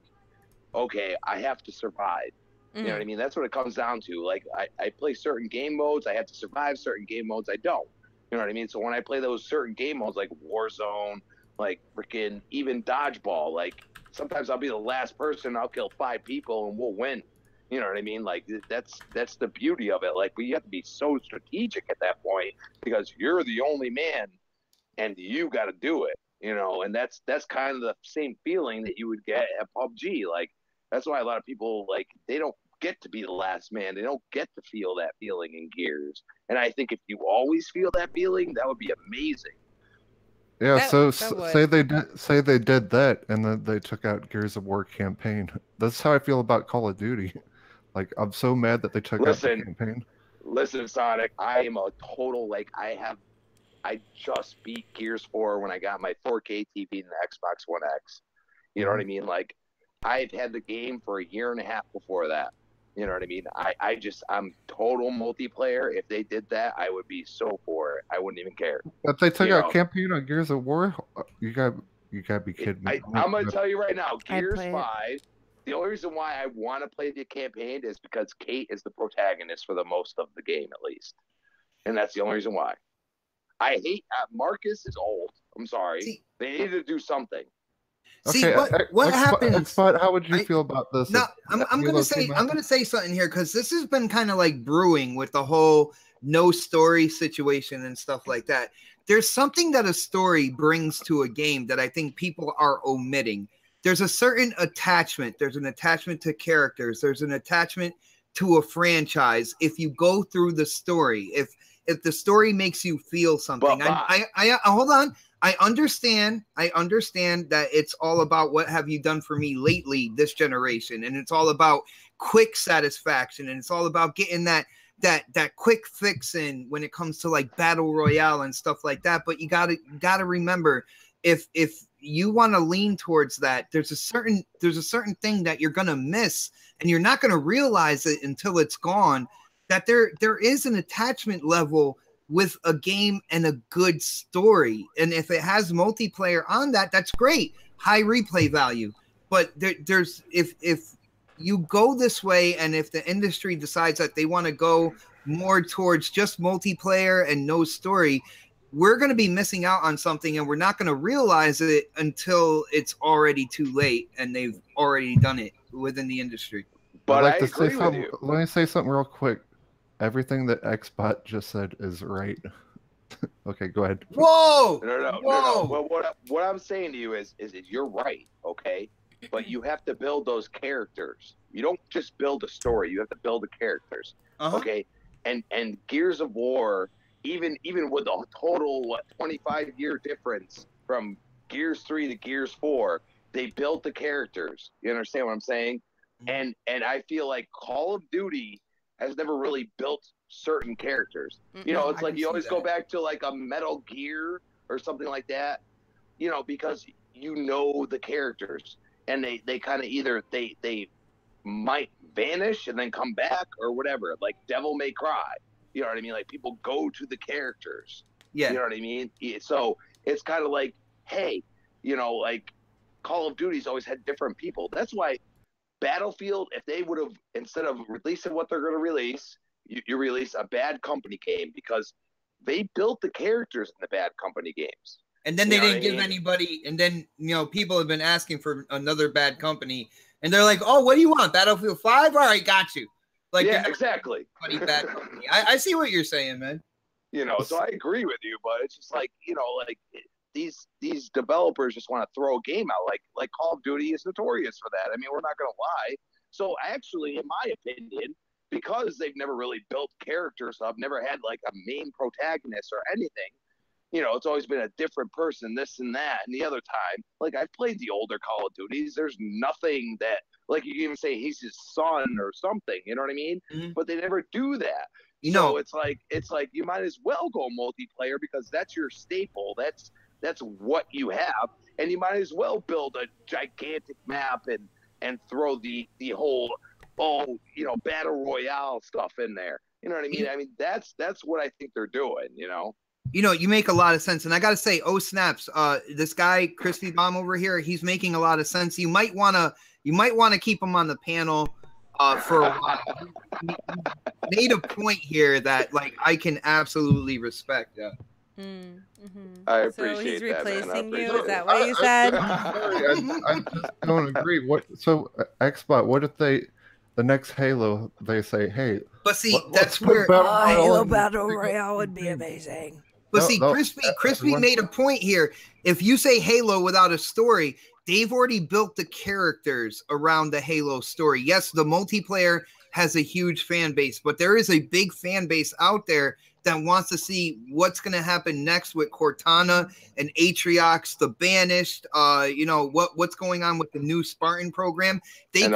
okay, I have to survive. You know what I mean? That's what it comes down to. Like I play certain game modes, I have to survive. Certain game modes, I don't. You know what I mean? So when I play those certain game modes like Warzone, like freaking even dodgeball, like sometimes I'll be the last person, I'll kill 5 people and we'll win. You know what I mean? Like that's the beauty of it. Like we have to be so strategic at that point because you're the only man and you got to do it. You know, and that's kind of the same feeling that you would get at PUBG. Like that's why a lot of people, like, they don't get to be the last man. They don't get to feel that feeling in Gears. And I think if you always feel that feeling, that would be amazing. Yeah, say they did that, and then they took out Gears of War campaign. That's how I feel about Call of Duty. Like, I'm so mad that they took out the campaign. Listen, Sonic, I am a total, like, I just beat Gears 4 when I got my 4K TV and the Xbox One X. You know what I mean? Like, I've had the game for a year and a half before that. You know what I mean? I'm total multiplayer. If they did that, I would be so for it. I wouldn't even care. If they took out campaign on Gears of War, you gotta be kidding me. I'm gonna tell you right now, Gears 5. The only reason why I want to play the campaign is because Kate is the protagonist for the most of the game, at least, and that's the only reason why. I hate Marcus is old. I'm sorry. They need to do something. See, what happens? How would you feel about this? No, I'm gonna say something here because this has been kind of like brewing with the whole no story situation and stuff like that. There's something that a story brings to a game that I think people are omitting. There's a certain attachment. There's an attachment to characters. There's an attachment to a franchise. If you go through the story, if the story makes you feel something, I hold on. I understand that it's all about what have you done for me lately, this generation, and it's all about quick satisfaction, and it's all about getting that quick fix in when it comes to like battle royale and stuff like that. But you gotta remember, if you want to lean towards that, there's a certain thing that you're gonna miss, and you're not gonna realize it until it's gone. That there is an attachment level with a game and a good story, and if it has multiplayer on that, that's great, high replay value. But there's if you go this way, and if the industry decides that they want to go more towards just multiplayer and no story, we're going to be missing out on something, and we're not going to realize it until it's already too late and they've already done it within the industry. But I'd like I to agree say with something. you. Let me say something real quick. Everything that Xbot just said is right. Okay, go ahead. Whoa! No. Whoa! Well, what I'm saying to you is you're right, okay? But you have to build those characters. You don't just build a story. You have to build the characters, okay? And Gears of War, even with a total 25-year difference from Gears 3 to Gears 4, they built the characters. You understand what I'm saying? And I feel like Call of Duty has never really built certain characters. You know, it's like you always go back to like a Metal Gear or something like that, you know, because you know the characters, and they kind of either they might vanish and then come back or whatever, like Devil May Cry. You know what I mean? Like people go to the characters. Yeah. You know what I mean? So it's kind of like, hey, you know, like Call of Duty's always had different people. That's why Battlefield, if they would have, instead of releasing what they're going to release, you release a Bad Company game, because they built the characters in the Bad Company games. And then they didn't give anybody, and then, you know, people have been asking for another Bad Company, and they're like, oh, what do you want? Battlefield 5? All right, got you. Like, yeah, exactly. Bad Company. I see what you're saying, man. You know, so I agree with you, but it's just like, you know, like these developers just want to throw a game out. Like Call of Duty is notorious for that. I mean, we're not going to lie. So actually, in my opinion, because they've never really built characters up, never had like a main protagonist or anything, you know, it's always been a different person, this and that. And the other time, like I've played the older Call of Duties, there's nothing that, like you can even say he's his son or something, you know what I mean? Mm-hmm. But they never do that. You know, it's like you might as well go multiplayer, because that's your staple. That's what you have, and you might as well build a gigantic map and throw the whole battle royale stuff in there. You know what I mean? I mean that's what I think they're doing. You know. You know, you make a lot of sense, and I gotta say, OhSnaps, this guy Crispy Bomb over here, he's making a lot of sense. You might wanna keep him on the panel for a while. He made a point here that like I can absolutely respect. Yeah. I appreciate so he's replacing that, man. you. Is that what you said? I'm sorry, I just don't agree. So Xbox, what if the next Halo, they say, hey, but see, that's where Halo Battle Royale would be amazing. But see, Crispy made a point here. If you say Halo without a story, they've already built the characters around the Halo story. Yes, the multiplayer has a huge fan base, but there is a big fan base out there that wants to see what's going to happen next with Cortana and Atriox, the Banished. You know what's going on with the new Spartan program. They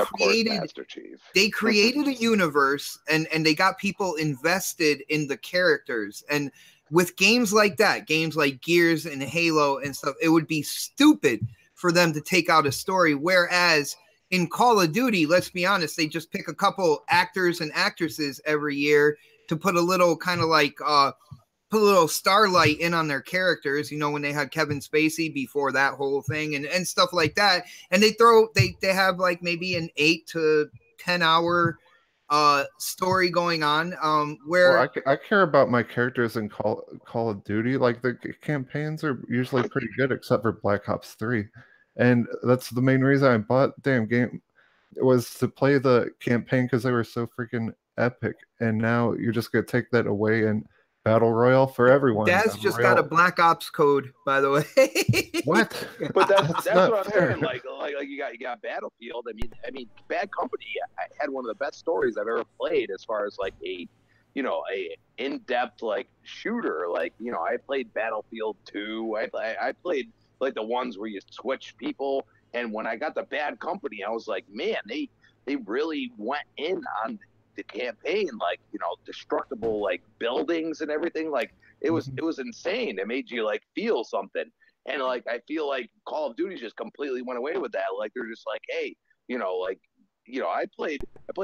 created a universe, and they got people invested in the characters. And with games like that, games like Gears and Halo and stuff, it would be stupid for them to take out a story. Whereas in Call of Duty, let's be honest, they just pick a couple actors and actresses every year to put a little kind of like put a little starlight in on their characters, you know, when they had Kevin Spacey before that whole thing and stuff like that. And they have like maybe an 8 to 10 hour story going on where I care about my characters in Call of Duty. Like the campaigns are usually pretty good, except for Black Ops 3. And that's the main reason I bought the damn game. It was to play the campaign because they were so freaking epic. And now you're just going to take that away and Battle Royale for everyone. Daz just got a Black Ops code, by the way. What? But that's what I'm saying. Like you got Battlefield. I mean, Bad Company had one of the best stories I've ever played, as far as like a in-depth like shooter. Like, you know, I played Battlefield 2. I played like the ones where you switch people. And when I got the Bad Company, I was like, man, they really went in on the campaign, like, you know, destructible like buildings and everything. Like it was insane. It made you like feel something. And like I feel like Call of Duty just completely went away with that. Like they're just like, hey, I played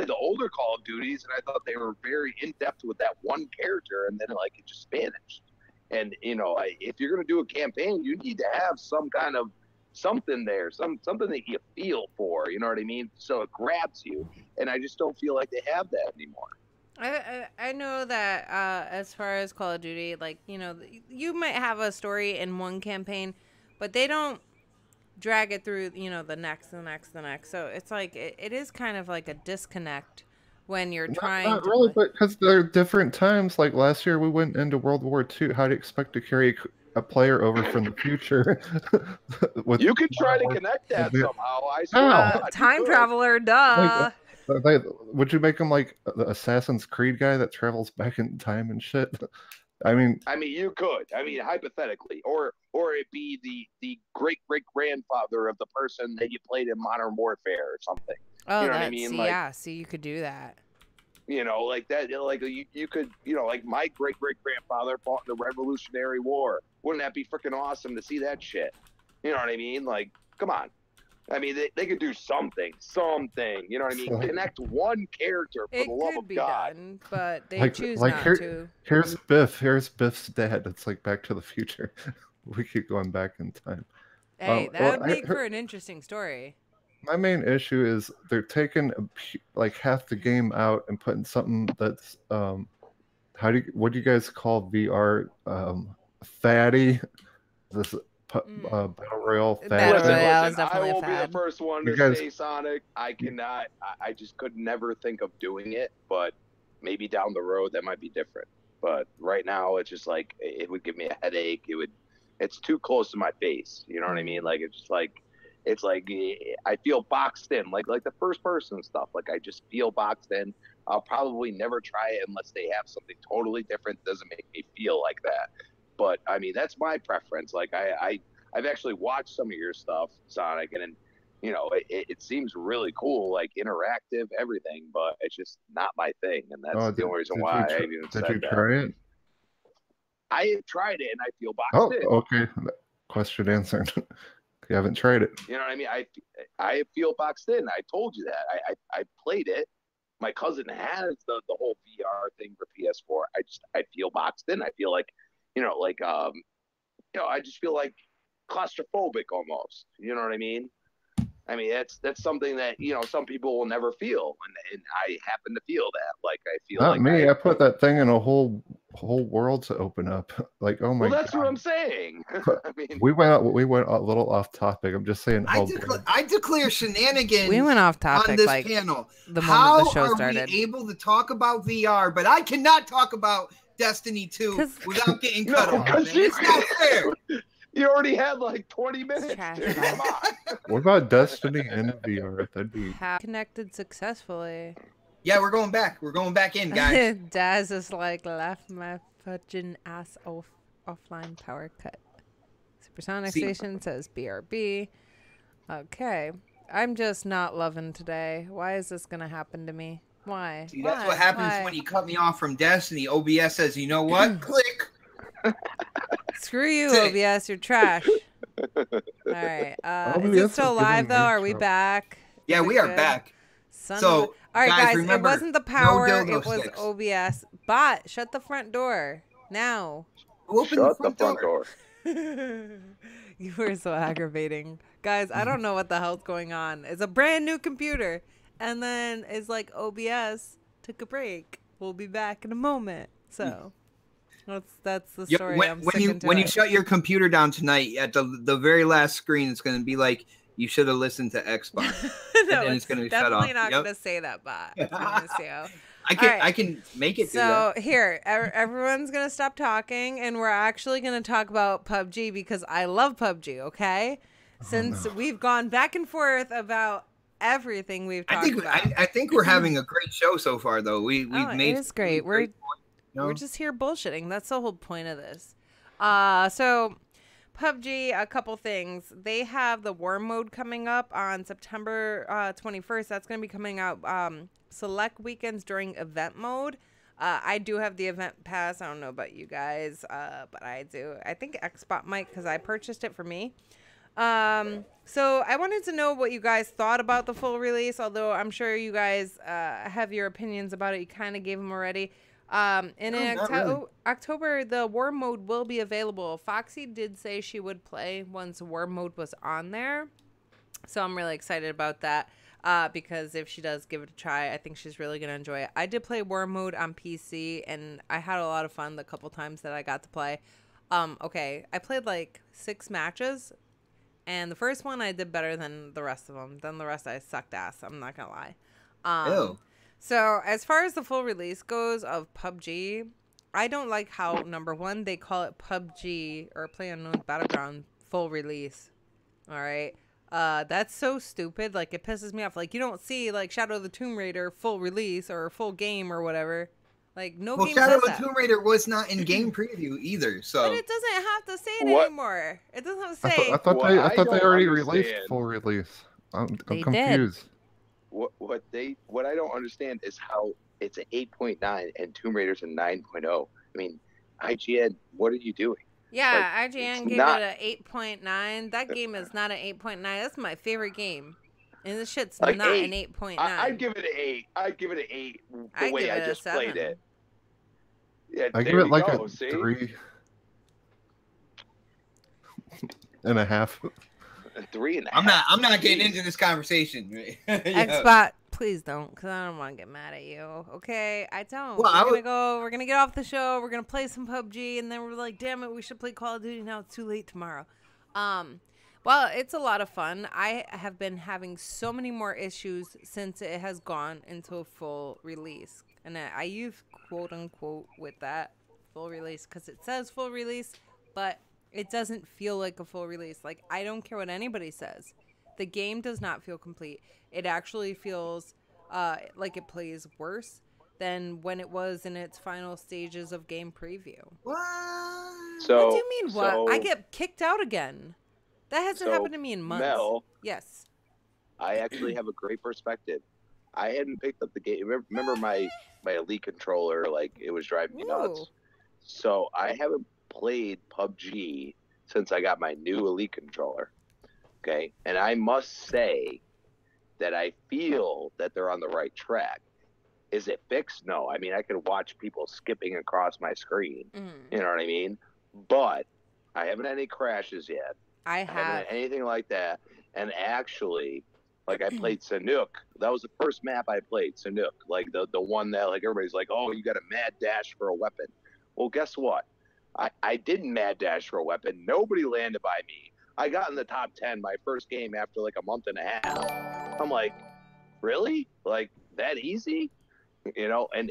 the older Call of Duties and I thought they were very in depth with that one character, and then like it just vanished. And if you're gonna do a campaign, you need to have some kind of something there, something that you feel for. You know what I mean? So it grabs you, and I just don't feel like they have that anymore. I know that as far as Call of Duty, like, you might have a story in one campaign, but they don't drag it through, the next, the next, the next. So it's like it is kind of like a disconnect when you're trying Not to really, play. but because there are different times. Like last year, we went into World War II. How do you expect to carry a player over from the future? with You could try to Modern connect that Warfare? somehow. I swear. How? to God, you Time could. traveler, Like, duh. would you make him like the Assassin's Creed guy that travels back in time and shit? I mean, You could. Hypothetically, or it be the great grandfather of the person that you played in Modern Warfare or something. Oh, You know what I that's mean? yeah. See, you could do that. Like that. Like you could. Like my great grandfather fought in the Revolutionary War. Wouldn't that be freaking awesome to see that shit? You know what I mean? Like, come on. They could do something. You know what I mean? Like- Connect one character for It the love could of be God. done, but they like, choose like not here, to. here's Biff. Here's Biff's dad. It's like Back to the Future. We keep going back in time. Hey, that well, would make for an interesting story. My main issue is they're taking like half the game out and putting something that's what do you guys call VR? Fatty, this battle royale fatty. Battle Royale is Listen, I definitely a will be the fad. first one You to guys- say, Sonic, I cannot. I just could never think of doing it, but maybe down the road that might be different. But right now, it's just like it would give me a headache. It's too close to my face. You know what I mean? Like it's like I feel boxed in, like the first person stuff. Like I just feel boxed in. I'll probably never try it unless they have something totally different. Doesn't make me feel like that. But that's my preference. Like I've actually watched some of your stuff, Sonic, and it seems really cool, like interactive, everything. But it's just not my thing, and that's the only reason why I even said that. Did you try it? I have tried it, and I feel boxed Oh, in. okay. Question answered. You haven't tried it. You know what I mean? I feel boxed in. I told you that. I played it. My cousin has the whole VR thing for PS4. I feel boxed in. I feel like, I just feel like claustrophobic almost. You know what I mean? That's something that some people will never feel, and I happen to feel that. Like I feel Not like me. I put that thing in a whole world to open up. Like, oh my well, that's God. what I'm saying. We went a little off topic. I'm just saying. I declare shenanigans. We went off topic on this like panel. the moment How the show are started. we able to talk about VR, but I cannot talk about Destiny 2 without getting cut off? Man. It's not fair. You already had like 20 minutes. trash Dude. talk. Come on. What about Destiny and VR? That'd be. Have connected successfully. Yeah, we're going back. We're going back in, guys. Daz is like, laugh my fudging ass off. Offline power cut. Supersonic Station says BRB. Okay. I'm just not loving today. Why is this going to happen to me? Why? See, that's what happens when you cut me off from Destiny. OBS says, you know what? Click. Screw you, OBS. You're trash. All right. Is it still live, though? Are we back? Yeah, we are back. All right, guys. remember, it wasn't the power. no It dildo was sticks. OBS. Bot, shut the front door. Now. Open Shut the front door. You were so aggravating. Guys, I don't know what the hell's going on. It's a brand new computer. And then it's like OBS took a break. We'll be back in a moment. So that's the story. When you shut your computer down tonight, at the very last screen, it's going to be like, you should have listened to Xbox. No, and then it's going to be shut off. definitely not going to say that, Bot. I promise you. I can make it. So here, everyone's gonna stop talking, and we're actually gonna talk about PUBG because I love PUBG. Okay, since we've gone back and forth about everything we've talked about. I think we're having a great show so far, though. We've made it is great. We're just here bullshitting. That's the whole point of this. So PUBG, a couple things. They have the War Mode coming up on September 21st. That's going to be coming out select weekends during event mode. I do have the event pass. I don't know about you guys, but I do. I think Xbot might because I purchased it for me. So I wanted to know what you guys thought about the full release, although I'm sure you guys have your opinions about it. You kind of gave them already. And in October, the war mode will be available. Foxy did say she would play once war mode was on there. So I'm really excited about that because if she does give it a try, I think she's really going to enjoy it. I did play war mode on PC, and I had a lot of fun the couple times that I got to play. Okay, I played like 6 matches. And the first one I did better than the rest of them. Then the rest I sucked ass. I'm not going to lie. Ew. So as far as the full release goes of PUBG, I don't like how, number one, they call it PUBG or PlayerUnknown's Battleground full release. All right. That's so stupid. Like, it pisses me off. Like, you don't see, like, Shadow of the Tomb Raider full release or full game or whatever. Like, no game Shadow says of the that. Tomb Raider was not in game preview either, so. But it doesn't have to say it What? anymore. It doesn't have to say. I thought What they I already don't released understand- full release. I'm They did. confused. What I don't understand is how it's an 8.9 and Tomb Raider's a 9.0. I mean, IGN, what are you doing? Yeah, Like, IGN it's gave not- it an 8.9. That game is not an 8.9. That's my favorite game. And this shit's Like not 8. an 8.9. I'd give it an 8. I'd give it an 8 the I'd way give I it a just played 7. it. Yeah, I there give it you like go, a see? 3.5. A 3.5. I'm not getting into this conversation. Yeah. Xbot, please don't, because I don't want to get mad at you. Okay? I don't. Well, We're going to get off the show. We're going to play some PUBG. And then we're like, damn it, we should play Call of Duty. Now it's too late tomorrow. Well, it's a lot of fun. I have been having so many more issues since it has gone into a full release. And I use quote unquote with that full release because it says full release, but it doesn't feel like a full release. Like, I don't care what anybody says. The game does not feel complete. It actually feels like it plays worse than when it was in its final stages of game preview. What? So, What do you mean, what? so- I get kicked out again. That hasn't so, happened to me in months. Mel, Yes. I actually have a great perspective. I hadn't picked up the game. Remember my Elite controller? Like, it was driving me nuts. Ooh. So I haven't played PUBG since I got my new Elite controller. Okay, and I must say that I feel that they're on the right track. Is it fixed? No. I mean, I could watch people skipping across my screen. Mm. You know what I mean? But I haven't had any crashes yet. I I haven't have. had anything like that. And actually, like, I played Sanuk. That was the first map I played, Sanuk. Like, the one that, like, everybody's like, oh, you got a mad dash for a weapon. Well, guess what? I didn't mad dash for a weapon. Nobody landed by me. I got in the top 10 my first game after, like, a month and a half. I'm like, really? Like, that easy? You know, and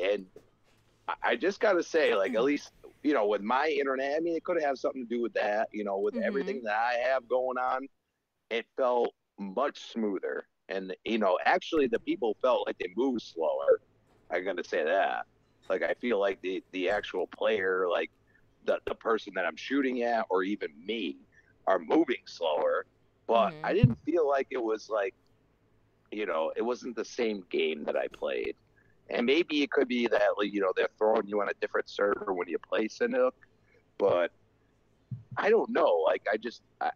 I just got to say, like, at least, you know, with my internet, I mean, it could have something to do with that, you know, with Mhm. everything that I have going on. It felt much smoother. And, you know, actually the people felt like they moved slower. I'm going to say that. Like, I feel like the actual player, like the person that I'm shooting at, or even me, are moving slower. But Mhm. I didn't feel like it was like, you know, it wasn't the same game that I played. And maybe it could be that, like, you know, they're throwing you on a different server when you play Sanuk. But I don't know. Like,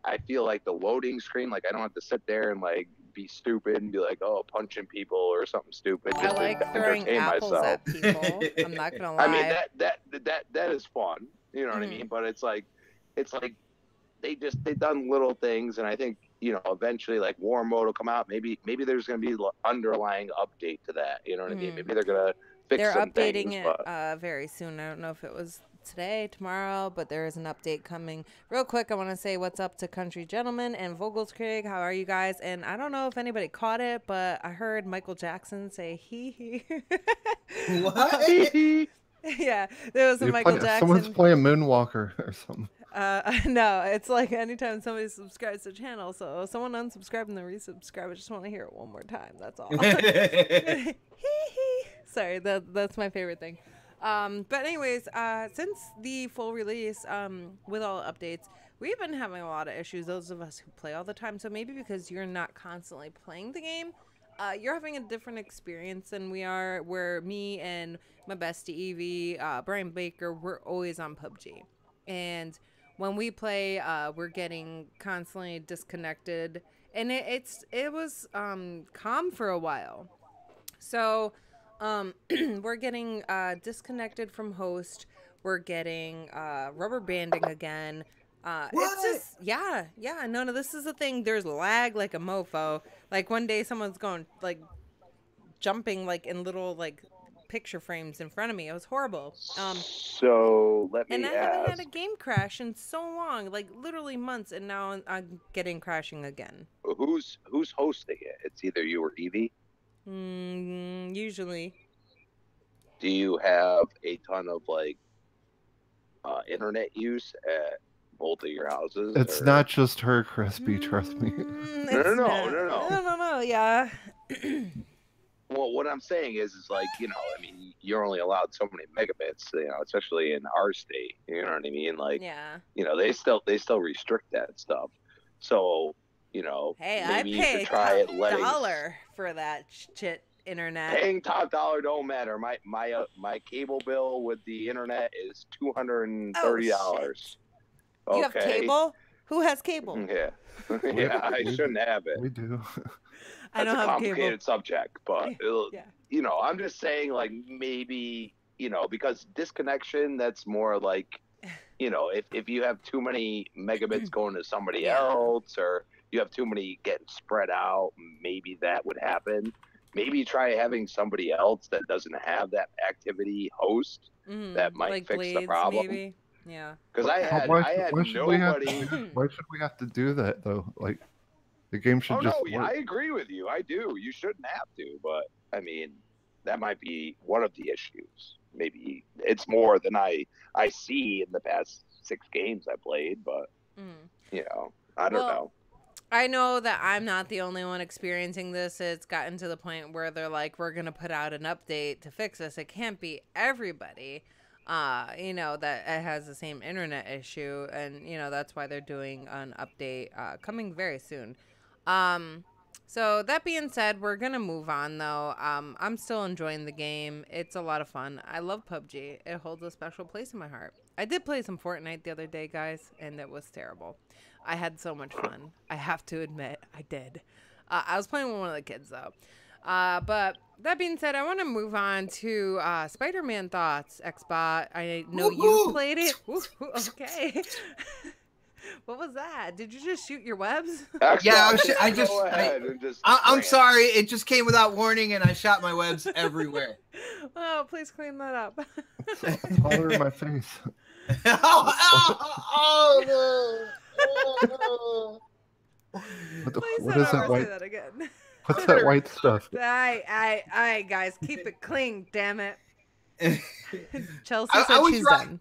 I feel like the loading screen, like, I don't have to sit there and, like, be stupid and be like, oh, punching people or something stupid. I just to like throwing entertain apples myself. at people. I'm not gonna lie. I mean, that is fun. You know what I Mhm. mean? But it's like they've done little things, and I think, you know, eventually, like, war mode will come out. Maybe there's gonna be underlying update to that. You know what I mean? Mhm. Maybe they're gonna fix They're some updating things. it But very soon. I don't know if it was today, tomorrow, but there is an update coming. Real quick, I want to say what's up to Country Gentleman and Vogelskrig. How are you guys? And I don't know if anybody caught it, but I heard Michael Jackson say hee hee. What? Yeah, there was a Michael Jackson. Someone's playing Moonwalker or something. No, it's like anytime somebody subscribes to the channel, so someone unsubscribe and then resubscribe. I just want to hear it one more time. That's all. Hee hee. Sorry, that's my favorite thing. But anyways, since the full release, with all the updates, we've been having a lot of issues, those of us who play all the time. So maybe because you're not constantly playing the game, you're having a different experience than we are. Where me and my bestie Evie, Brian Baker, we're always on PUBG, and when we play, we're getting constantly disconnected, and it was calm for a while. So, we're getting disconnected from host. We're getting rubber banding again. It's What? just yeah. No, this is the thing. There's lag like a mofo. Like one day, someone's going like jumping like in little like picture frames in front of me. It was horrible. So let And me I haven't had ask, a game crash in so long, like literally months, and now I'm getting crashing again. who's hosting it? It's either you or Evie. Usually. Do you have a ton of like internet use at both of your houses? It's or- not just her, Crispy. Trust me. No. Yeah. Well, what I'm saying is like, I mean, you're only allowed so many megabits, especially in our state. You know what I mean? Like, Yeah. they still restrict that stuff. So, Hey, maybe I you pay should try it top letting dollar for that shit internet. paying top dollar don't matter. My cable bill with the internet is $230. You have cable? Who has cable? Yeah, yeah. I shouldn't have it. We do. I don't That's a have complicated cable. subject, but Yeah. I'm just saying, like, maybe, because disconnection, that's more like, if you have too many megabits going to somebody Yeah. else, or you have too many getting spread out, maybe that would happen. Maybe try having somebody else that doesn't have that activity host. That might like fix Blades, the problem. maybe. Yeah. Because I had Why should we have nobody. why should we have to do that though? Like, the game should Oh just no, work. I agree with you. I do. You shouldn't have to, but I mean, that might be one of the issues. Maybe it's more than I see in the past 6 games I played, but I don't know. I know that I'm not the only one experiencing this. It's gotten to the point where they're like, we're going to put out an update to fix this. It can't be everybody, that it has the same internet issue. And, that's why they're doing an update coming very soon. So that being said, we're going to move on, though. I'm still enjoying the game. It's a lot of fun. I love PUBG. It holds a special place in my heart. I did play some Fortnite the other day, guys, and it was terrible. I had so much fun. I have to admit, I did. I was playing with one of the kids, though. But that being said, I want to move on to Spider-Man thoughts, Xbot. I know you played it. Woo-hoo, okay. What was that? Did you just shoot your webs? Yeah, I'm rant. sorry. It just came without warning, and I shot my webs everywhere. Oh, please clean that up. All over my face. What Please is that say white? that again. What's that white stuff? Aye, guys, keep it clean, damn it. Chelsea I said was she's right. done.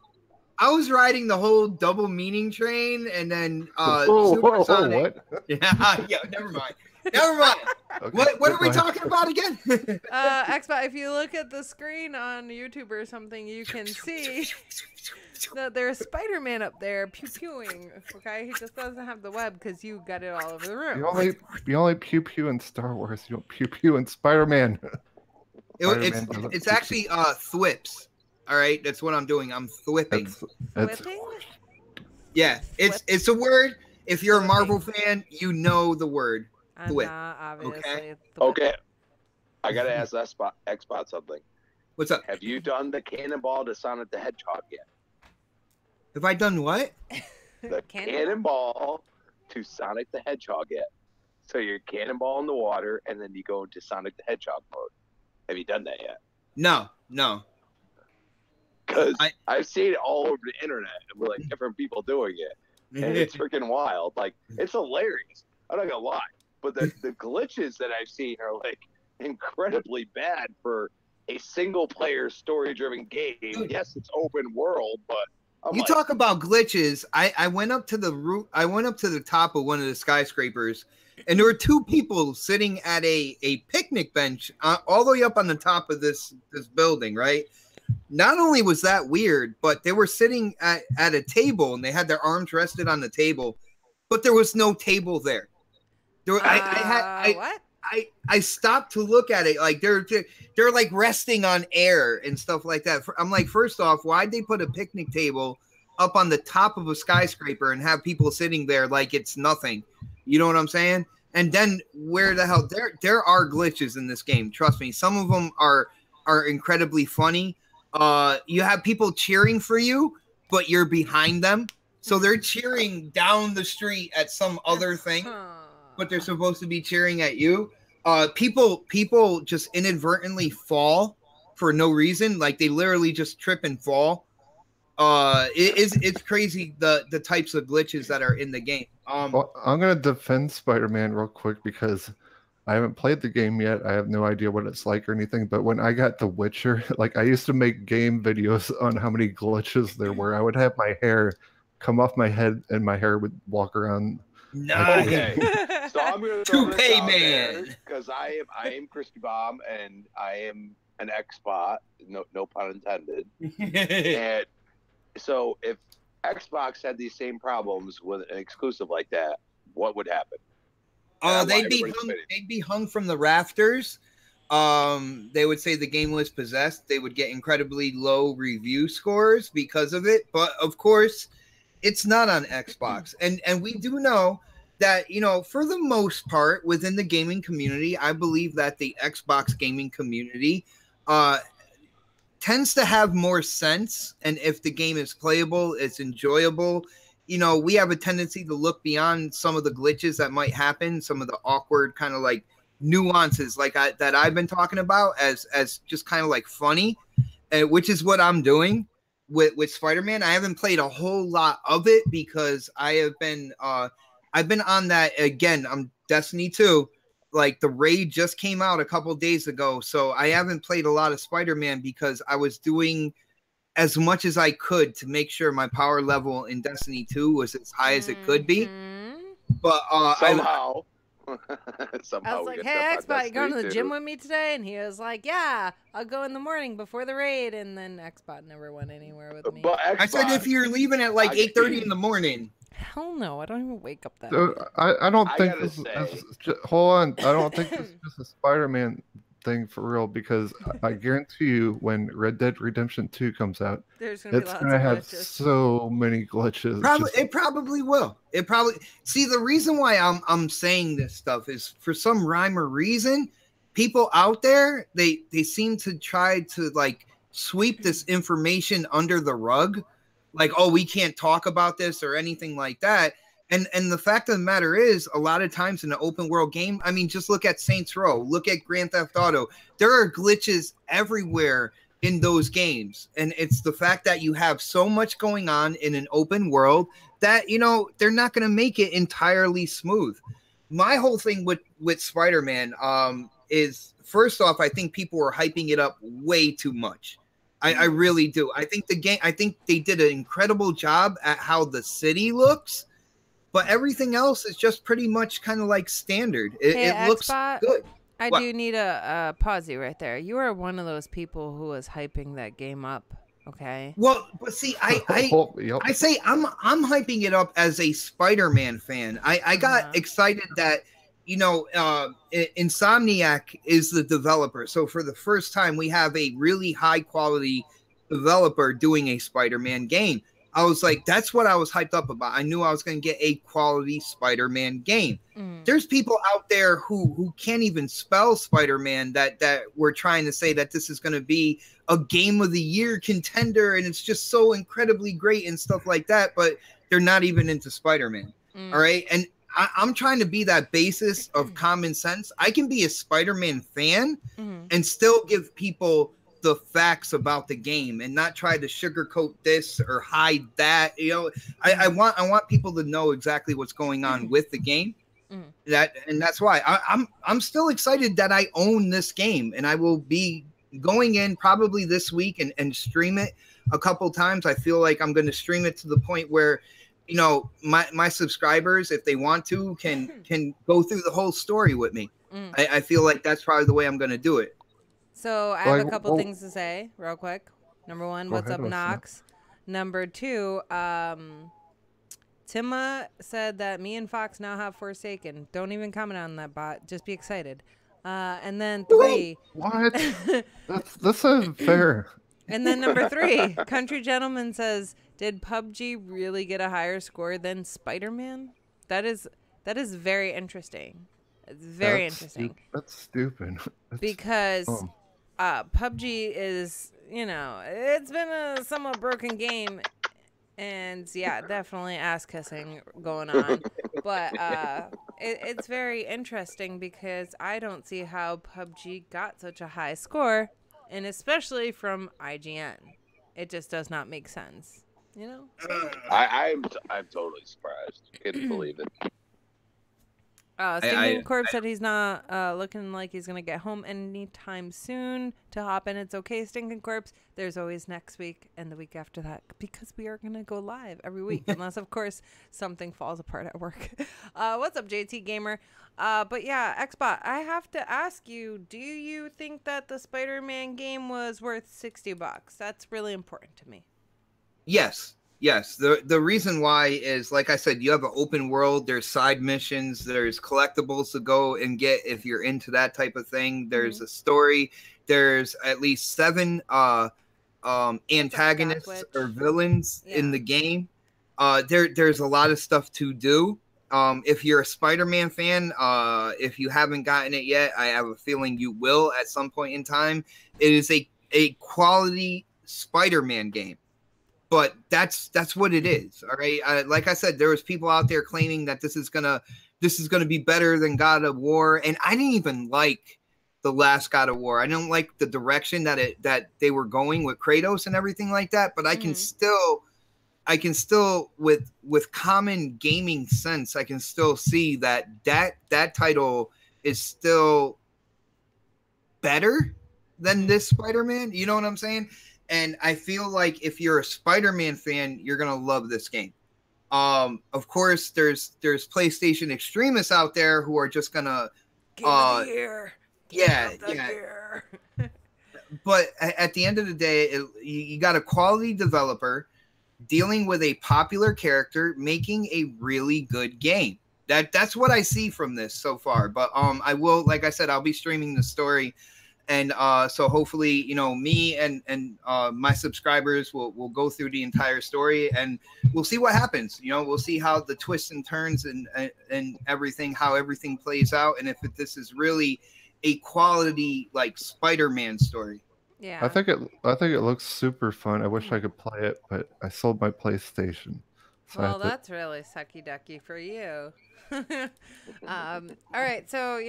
I was riding the whole double meaning train, and then Whoa, Supersonic. what? Yeah, never mind. Never mind. Okay, What are we go ahead. talking about again? Xbox, if you look at the screen on YouTube or something, you can see that there's Spider-Man up there pew-pewing. Okay, he just doesn't have the web because you got it all over the room. You only pew pew in Star Wars. You don't pew pew in Spider-Man. It's actually thwips. All right, that's what I'm doing. I'm thwipping. It's Whipping? Yeah, it's a word. If you're a Marvel fan, you know the word. I'm Thwip. not, obviously. Okay. Okay, I gotta ask Xbot something. What's up? Have you done the cannonball to Sonic the Hedgehog yet? Have I done what? The cannonball to Sonic the Hedgehog yet? So you're cannonball in the water, and then you go into Sonic the Hedgehog mode. Have you done that yet? No. Because I've seen it all over the internet with like different people doing it, and it's freaking wild. Like, it's hilarious. I'm not gonna lie, but the glitches that I've seen are like incredibly bad for a single player story driven game. Yes, it's open world, but You talk about glitches. I went up to the roof. I went up to the top of one of the skyscrapers, and there were 2 people sitting at a picnic bench all the way up on the top of this building. Right. Not only was that weird, but they were sitting at a table and they had their arms rested on the table, but there was no table there. There were, what? I stopped to look at it. Like they're like resting on air and stuff like that. I'm like, first off, why'd they put a picnic table up on the top of a skyscraper and have people sitting there like it's nothing? You know what I'm saying? And then where the hell there are glitches in this game. Trust me, some of them are incredibly funny. You have people cheering for you, but you're behind them, so they're cheering down the street at some other thing, but they're supposed to be cheering at you. People just inadvertently fall for no reason, like they literally just trip and fall. It's crazy the types of glitches that are in the game. Well, I'm gonna defend Spider-Man real quick because I haven't played the game yet. I have no idea what it's like or anything. But when I got The Witcher, like I used to make game videos on how many glitches there were. I would have my hair come off my head and my hair would walk around. Nice. Okay, so I'm gonna throw this Toupee out man. because I am Crispy Bomb and I am an Xbot, no pun intended. And so if Xbox had these same problems with an exclusive like that, what would happen? They'd be hung from the rafters. They would say the game was possessed. They would get incredibly low review scores because of it. But of course, it's not on Xbox. And we do know that, you know, for the most part within the gaming community, I believe that the Xbox gaming community tends to have more sense. And if the game is playable, it's enjoyable. You know, we have a tendency to look beyond some of the glitches that might happen, some of the awkward kind of like nuances like that I've been talking about as just kind of like funny, which is what I'm doing with Spider-Man. I haven't played a whole lot of it because I've been on that again. I'm Destiny 2. Like the raid just came out a couple days ago, so I haven't played a lot of Spider-Man because I was doing as much as I could to make sure my power level in Destiny 2 was as high as it could be. But somehow I was like, "Hey, Xbot, you going to the gym with me today?" And he was like, "Yeah, I'll go in the morning before the raid." And then Xbot never went anywhere with me. But I said if you're leaving at like 8:30 in the morning. Hell no, I don't even wake up that. So I don't think this is hold on. I don't think this is just a Spider-Man thing for real because I guarantee you when Red Dead Redemption 2 comes out, it's gonna have so many glitches. It probably will. It probably see the reason why I'm saying this stuff is for some rhyme or reason, people out there they seem to try to like sweep this information under the rug, like, oh, we can't talk about this or anything like that. And the fact of the matter is, a lot of times in an open world game, I mean, just look at Saints Row, look at Grand Theft Auto. There are glitches everywhere in those games. And it's the fact that you have so much going on in an open world that, you know, they're not going to make it entirely smooth. My whole thing with Spider-Man is, first off, I think people were hyping it up way too much. I really do. I think they did an incredible job at how the city looks. But everything else is just pretty much kind of like standard. It looks good. I do need a pause you right there. You are one of those people who was hyping that game up. Okay. Well, but see, I say I'm hyping it up as a Spider-Man fan. I got excited that, you know, Insomniac is the developer. So for the first time, we have a really high quality developer doing a Spider-Man game. I was like, that's what I was hyped up about. I knew I was going to get a quality Spider-Man game. There's people out there who can't even spell Spider-Man that were trying to say that this is going to be a game of the year contender and it's just so incredibly great and stuff like that, but they're not even into Spider-Man. All right. And I'm trying to be that basis of common sense. I can be a Spider-Man fan and still give people the facts about the game and not try to sugarcoat this or hide that. You know, I want people to know exactly what's going on with the game. That's why I'm still excited that I own this game, and I will be going in probably this week and stream it a couple times. I feel like I'm going to stream it to the point where, you know, my subscribers, if they want to, can go through the whole story with me. I feel like that's probably the way I'm going to do it. So I have a couple things to say real quick. Number one, what's up, Knox? Number two, Tima said that me and Fox now have Forsaken. Don't even comment on that bot. Just be excited. And then 3. What? That's unfair. And then number 3, Country Gentleman says, did PUBG really get a higher score than Spider-Man? That is very interesting. It's very interesting. That's stupid. Because PUBG is, it's been a somewhat broken game. And yeah, definitely ass kissing going on. But it's very interesting because I don't see how PUBG got such a high score. And especially from IGN. It just does not make sense. I'm totally surprised. Couldn't believe it. Stinking Corpse said he's not looking like he's going to get home anytime soon to hop in. It's okay, Stinking Corpse. There's always next week and the week after that because we are going to go live every week unless, of course, something falls apart at work. What's up, JT Gamer? But yeah, Xbot, I have to ask you, do you think that the Spider-Man game was worth $60? That's really important to me. Yes. Yes, the reason why is, like I said, you have an open world. There's side missions. There's collectibles to go and get if you're into that type of thing. There's a story. There's at least 7 antagonists or villains in the game. There's a lot of stuff to do. If you're a Spider-Man fan, if you haven't gotten it yet, I have a feeling you will at some point in time. It is a quality Spider-Man game. But that's what it is. All right. Like I said, there was people out there claiming that this is gonna be better than God of War, and I didn't even like the last God of War. I don't like the direction that they were going with Kratos and everything like that. But I can still with common gaming sense, I can still see that title is still better than this Spider-Man. You know what I'm saying? And I feel like if you're a Spider-Man fan, you're gonna love this game. Of course, there's PlayStation extremists out there who are just gonna yeah. But at the end of the day, you got a quality developer dealing with a popular character, making a really good game. That's what I see from this so far. But I will, like I said, I'll be streaming the story. And so hopefully, me and my subscribers will go through the entire story and we'll see what happens. We'll see how the twists and turns and everything, how everything plays out. And if this is really a quality like Spider-Man story. Yeah. I think it looks super fun. I wish I could play it, but I sold my PlayStation. So well, that's really sucky ducky for you. All right, so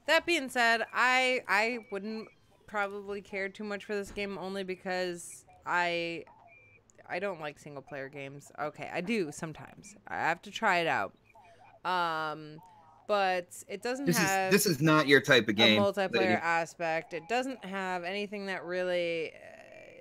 that being said, I wouldn't probably care too much for this game only because I don't like single player games. Okay, I do sometimes. I have to try it out. But it doesn't have this is not your type of game. A multiplayer aspect. It doesn't have anything that really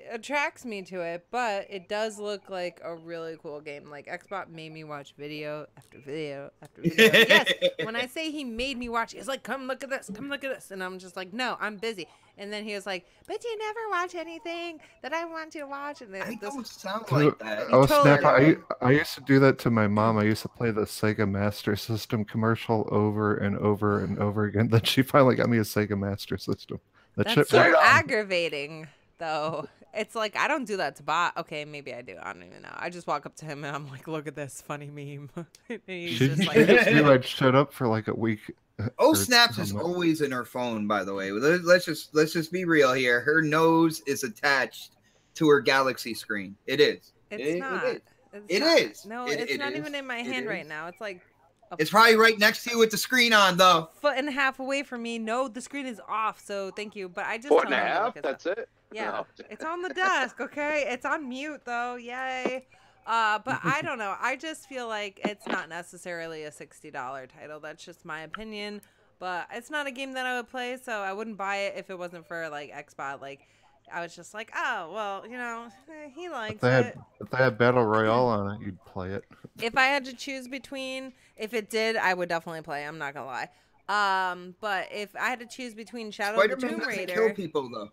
attracts me to it, but it does look like a really cool game. Like Xbox made me watch video after video after video. Yes, when I say he made me watch, he's like, "Come look at this, come look at this," and I'm just like, "No, I'm busy." And then he was like, "But you never watch anything that I want to watch." And then I don't sound Dude, like that. Oh, totally Snap! I used to do that to my mom. I used to play the Sega Master System commercial over and over and over again. Then she finally got me a Sega Master System. That's so aggravating, though. It's like, I don't do that to bot. Okay, maybe I do. I don't even know. I just walk up to him and I'm like, "Look at this funny meme." And he's just like, I'd shut up for like a week. OhSnap's is always in her phone, by the way. Let's just be real here. Her nose is attached to her Galaxy screen. It is. It's not. It is. No, it's not even in my hand right now. It's like it's probably right next to you with the screen on, though. Foot and a half away from me. No, the screen is off, so thank you. But I just foot and a half. That's it. Yeah, no. It's on the desk. Okay, it's on mute though. Yay. But I don't know. I just feel like it's not necessarily a $60 title. That's just my opinion. But it's not a game that I would play, so I wouldn't buy it if it wasn't for like Xbox. Like, I was just like, oh well, he likes it. If they had Battle Royale on it, you'd play it. If I had to choose between, if it did, I would definitely play. I'm not gonna lie. But if I had to choose between Shadow of the Tomb Raider, kill people though.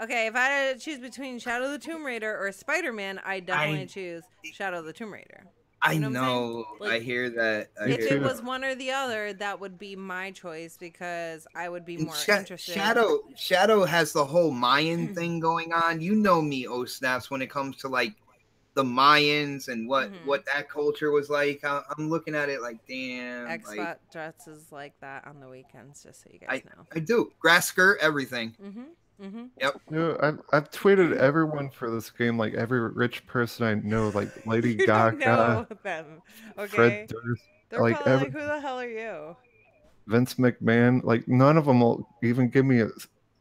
Okay, if I had to choose between Shadow of the Tomb Raider or Spider-Man, I definitely choose Shadow of the Tomb Raider. I You know what I'm saying? know. Like, I hear that. I Me if hear it too. was one or the other, that would be my choice because I would be And more interested. Shadow has the whole Mayan thing going on. You know me, OhSnaps, when it comes to like the Mayans and what that culture was like. I'm looking at it like, damn, like Xbox dresses like that on the weekends, just so you guys I know. I do grass skirt, everything. Yep. Dude, I've tweeted everyone for this game, like every rich person I know, like Lady You don't know Gaga, them, Fred okay? Durst, They're like probably like, who the hell are you? Vince McMahon. Like none of them will even give me a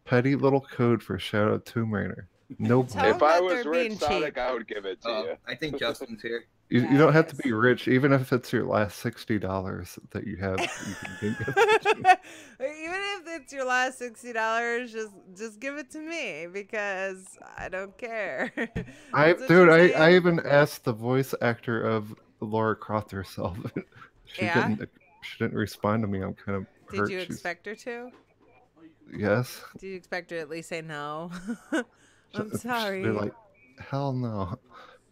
petty little code for Shadow Tomb Raider. Nobody. Tell If them I that was they're rich, being Sonic, cheap. I would give it to you. I think Justin's here. You Yeah, don't he have to is. be rich, even if it's your last $60 that you have. You can give Even it to me. if it's your last $60, just give it to me because I don't care. That's what Dude, you're I saying? even asked the voice actor of Laura Croft herself. she Yeah. didn't. She didn't respond to me. I'm kind of Did hurt. you She's expect her to? yes. Did you expect her to at least say no? I'm They're sorry. like, hell no.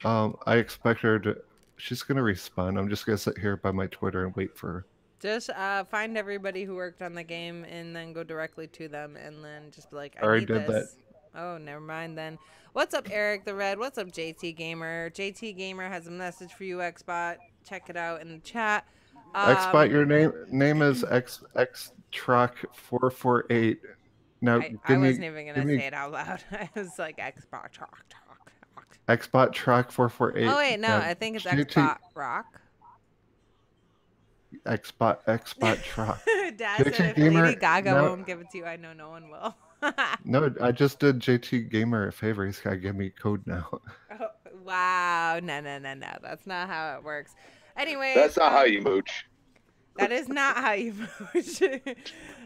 I expect her to. She's gonna respond. I'm just gonna sit here by my Twitter and wait for her. Just find everybody who worked on the game and then go directly to them and then just be like, I I already need did that. this. Oh, never mind then. What's up, Eric the Red? What's up, JT Gamer? JT Gamer has a message for you, Xbot. Check it out in the chat. Xbot, your name is XX Truck 448. Now I wasn't even give gonna me say it out loud. I was like Xbot Rock. Xbot Truck 448. Oh wait, no, Now I think it's JT Xbot Rock. Xbot Truck. Dad said JT if Lady Gamer. Gaga Now won't give it to you, I know no one will. no, I just did JT Gamer a favor. He's gotta give me code now. Oh, wow, no, that's not how it works. Anyways, That's not how you mooch. that is not how you mooch.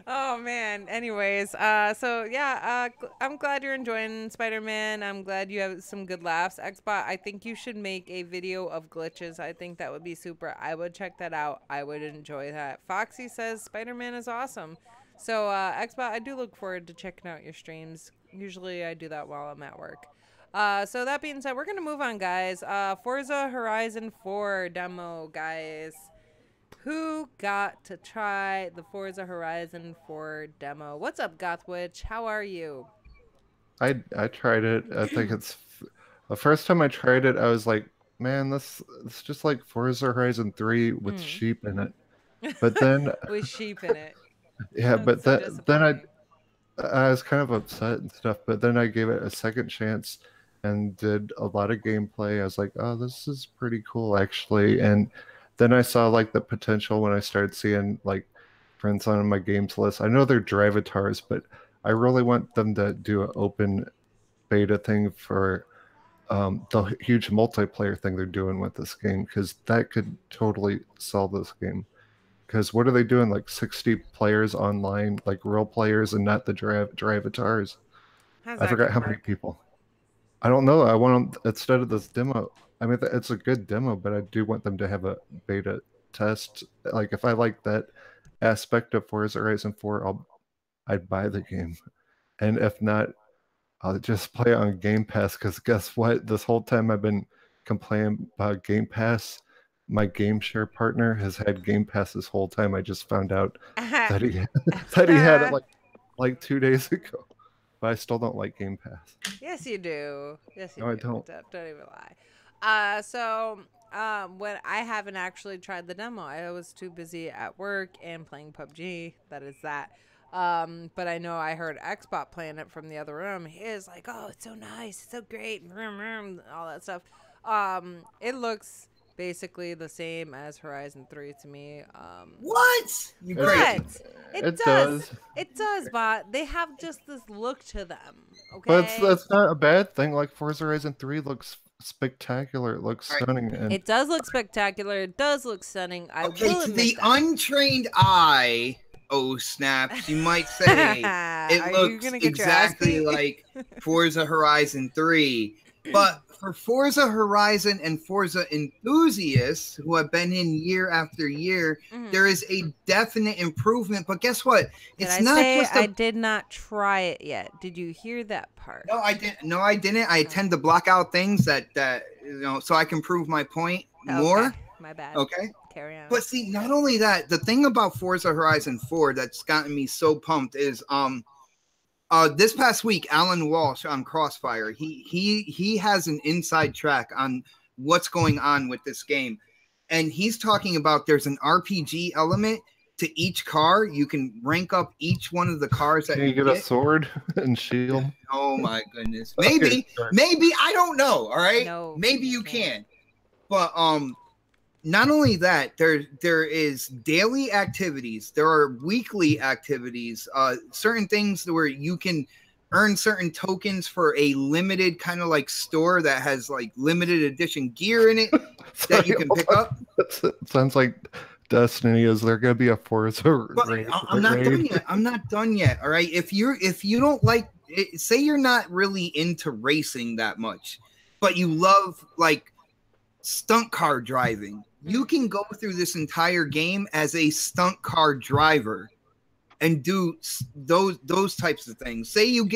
Oh man. Anyways, so yeah, I'm glad you're enjoying Spider-Man. I'm glad you have some good laughs. Xbot, I think you should make a video of glitches. I think that would be super. I would check that out. I would enjoy that. Foxy says Spider-Man is awesome. So Xbot, I do look forward to checking out your streams. Usually I do that while I'm at work. So that being said, we're gonna move on, guys. Forza Horizon 4 demo, guys. Who got to try the Forza Horizon 4 demo? What's up, Gothwitch? How are you? I tried it. I think it's the first time I tried it. I was like, man, it's just like Forza Horizon 3 with sheep in it. But then, With sheep in it. yeah, That's but so then disappointing. I was kind of upset and stuff. But then I gave it a second chance and did a lot of gameplay. I was like, oh, this is pretty cool actually. And then I saw like the potential when I started seeing like friends on my games list. I know they're drivatars, but I really want them to do an open beta thing for the huge multiplayer thing they're doing with this game, because that could totally sell this game. Because what are they doing? Like 60 players online, like real players and not the drivatars. How's I that forgot gonna how many work? people. I don't know. I want them, instead of this demo. I mean, it's a good demo, but I do want them to have a beta test. Like if I like that aspect of Forza Horizon 4, I'd buy the game. And if not, I'll just play it on Game Pass, because guess what? This whole time I've been complaining about Game Pass. My game share partner has had Game Pass this whole time. I just found out that he had it like 2 days ago. But I still don't like Game Pass. Yes, you do. Yes, you No, I do. don't. Don't even lie. When I haven't actually tried the demo, I was too busy at work and playing PUBG. That is that. But I know I heard Xbot playing it from the other room. He is like, oh, it's so nice, it's so great, all that stuff. It looks basically the same as Horizon 3 to me. What? You What? crazy? It does. It does, but they have just this look to them. Okay. But that's not a bad thing. Like Forza Horizon 3 looks spectacular. It looks All right. stunning. And It does look spectacular. It does look stunning. I Okay, will to admit the that. untrained eye, oh snaps, you might say Are it you looks gonna get your ass exactly beat? like Forza Horizon 3. But for Forza Horizon and Forza enthusiasts who have been in year after year, there is a definite improvement. But guess what? It's not just I did not try it yet. Did you hear that part? No, I didn't. I tend to block out things that so I can prove my point more. My bad. Okay. Carry on. But see, not only that, the thing about Forza Horizon 4 that's gotten me so pumped is this past week, Alan Walsh on Crossfire, he has an inside track on what's going on with this game. And he's talking about there's an RPG element to each car. You can rank up each one of the cars that Can you get a sword and shield? Oh my goodness. Maybe, I don't know. All right. No, maybe you can. But not only that, there is daily activities, there are weekly activities, certain things where you can earn certain tokens for a limited kind of like store that has like limited edition gear in it that you can pick up. Sounds like Destiny. Is there going to be a Forza raid? I'm not done yet. I'm not done yet. All right. If you don't like, say you're not really into racing that much, but you love like stunt car driving, you can go through this entire game as a stunt car driver and do those types of things. Say you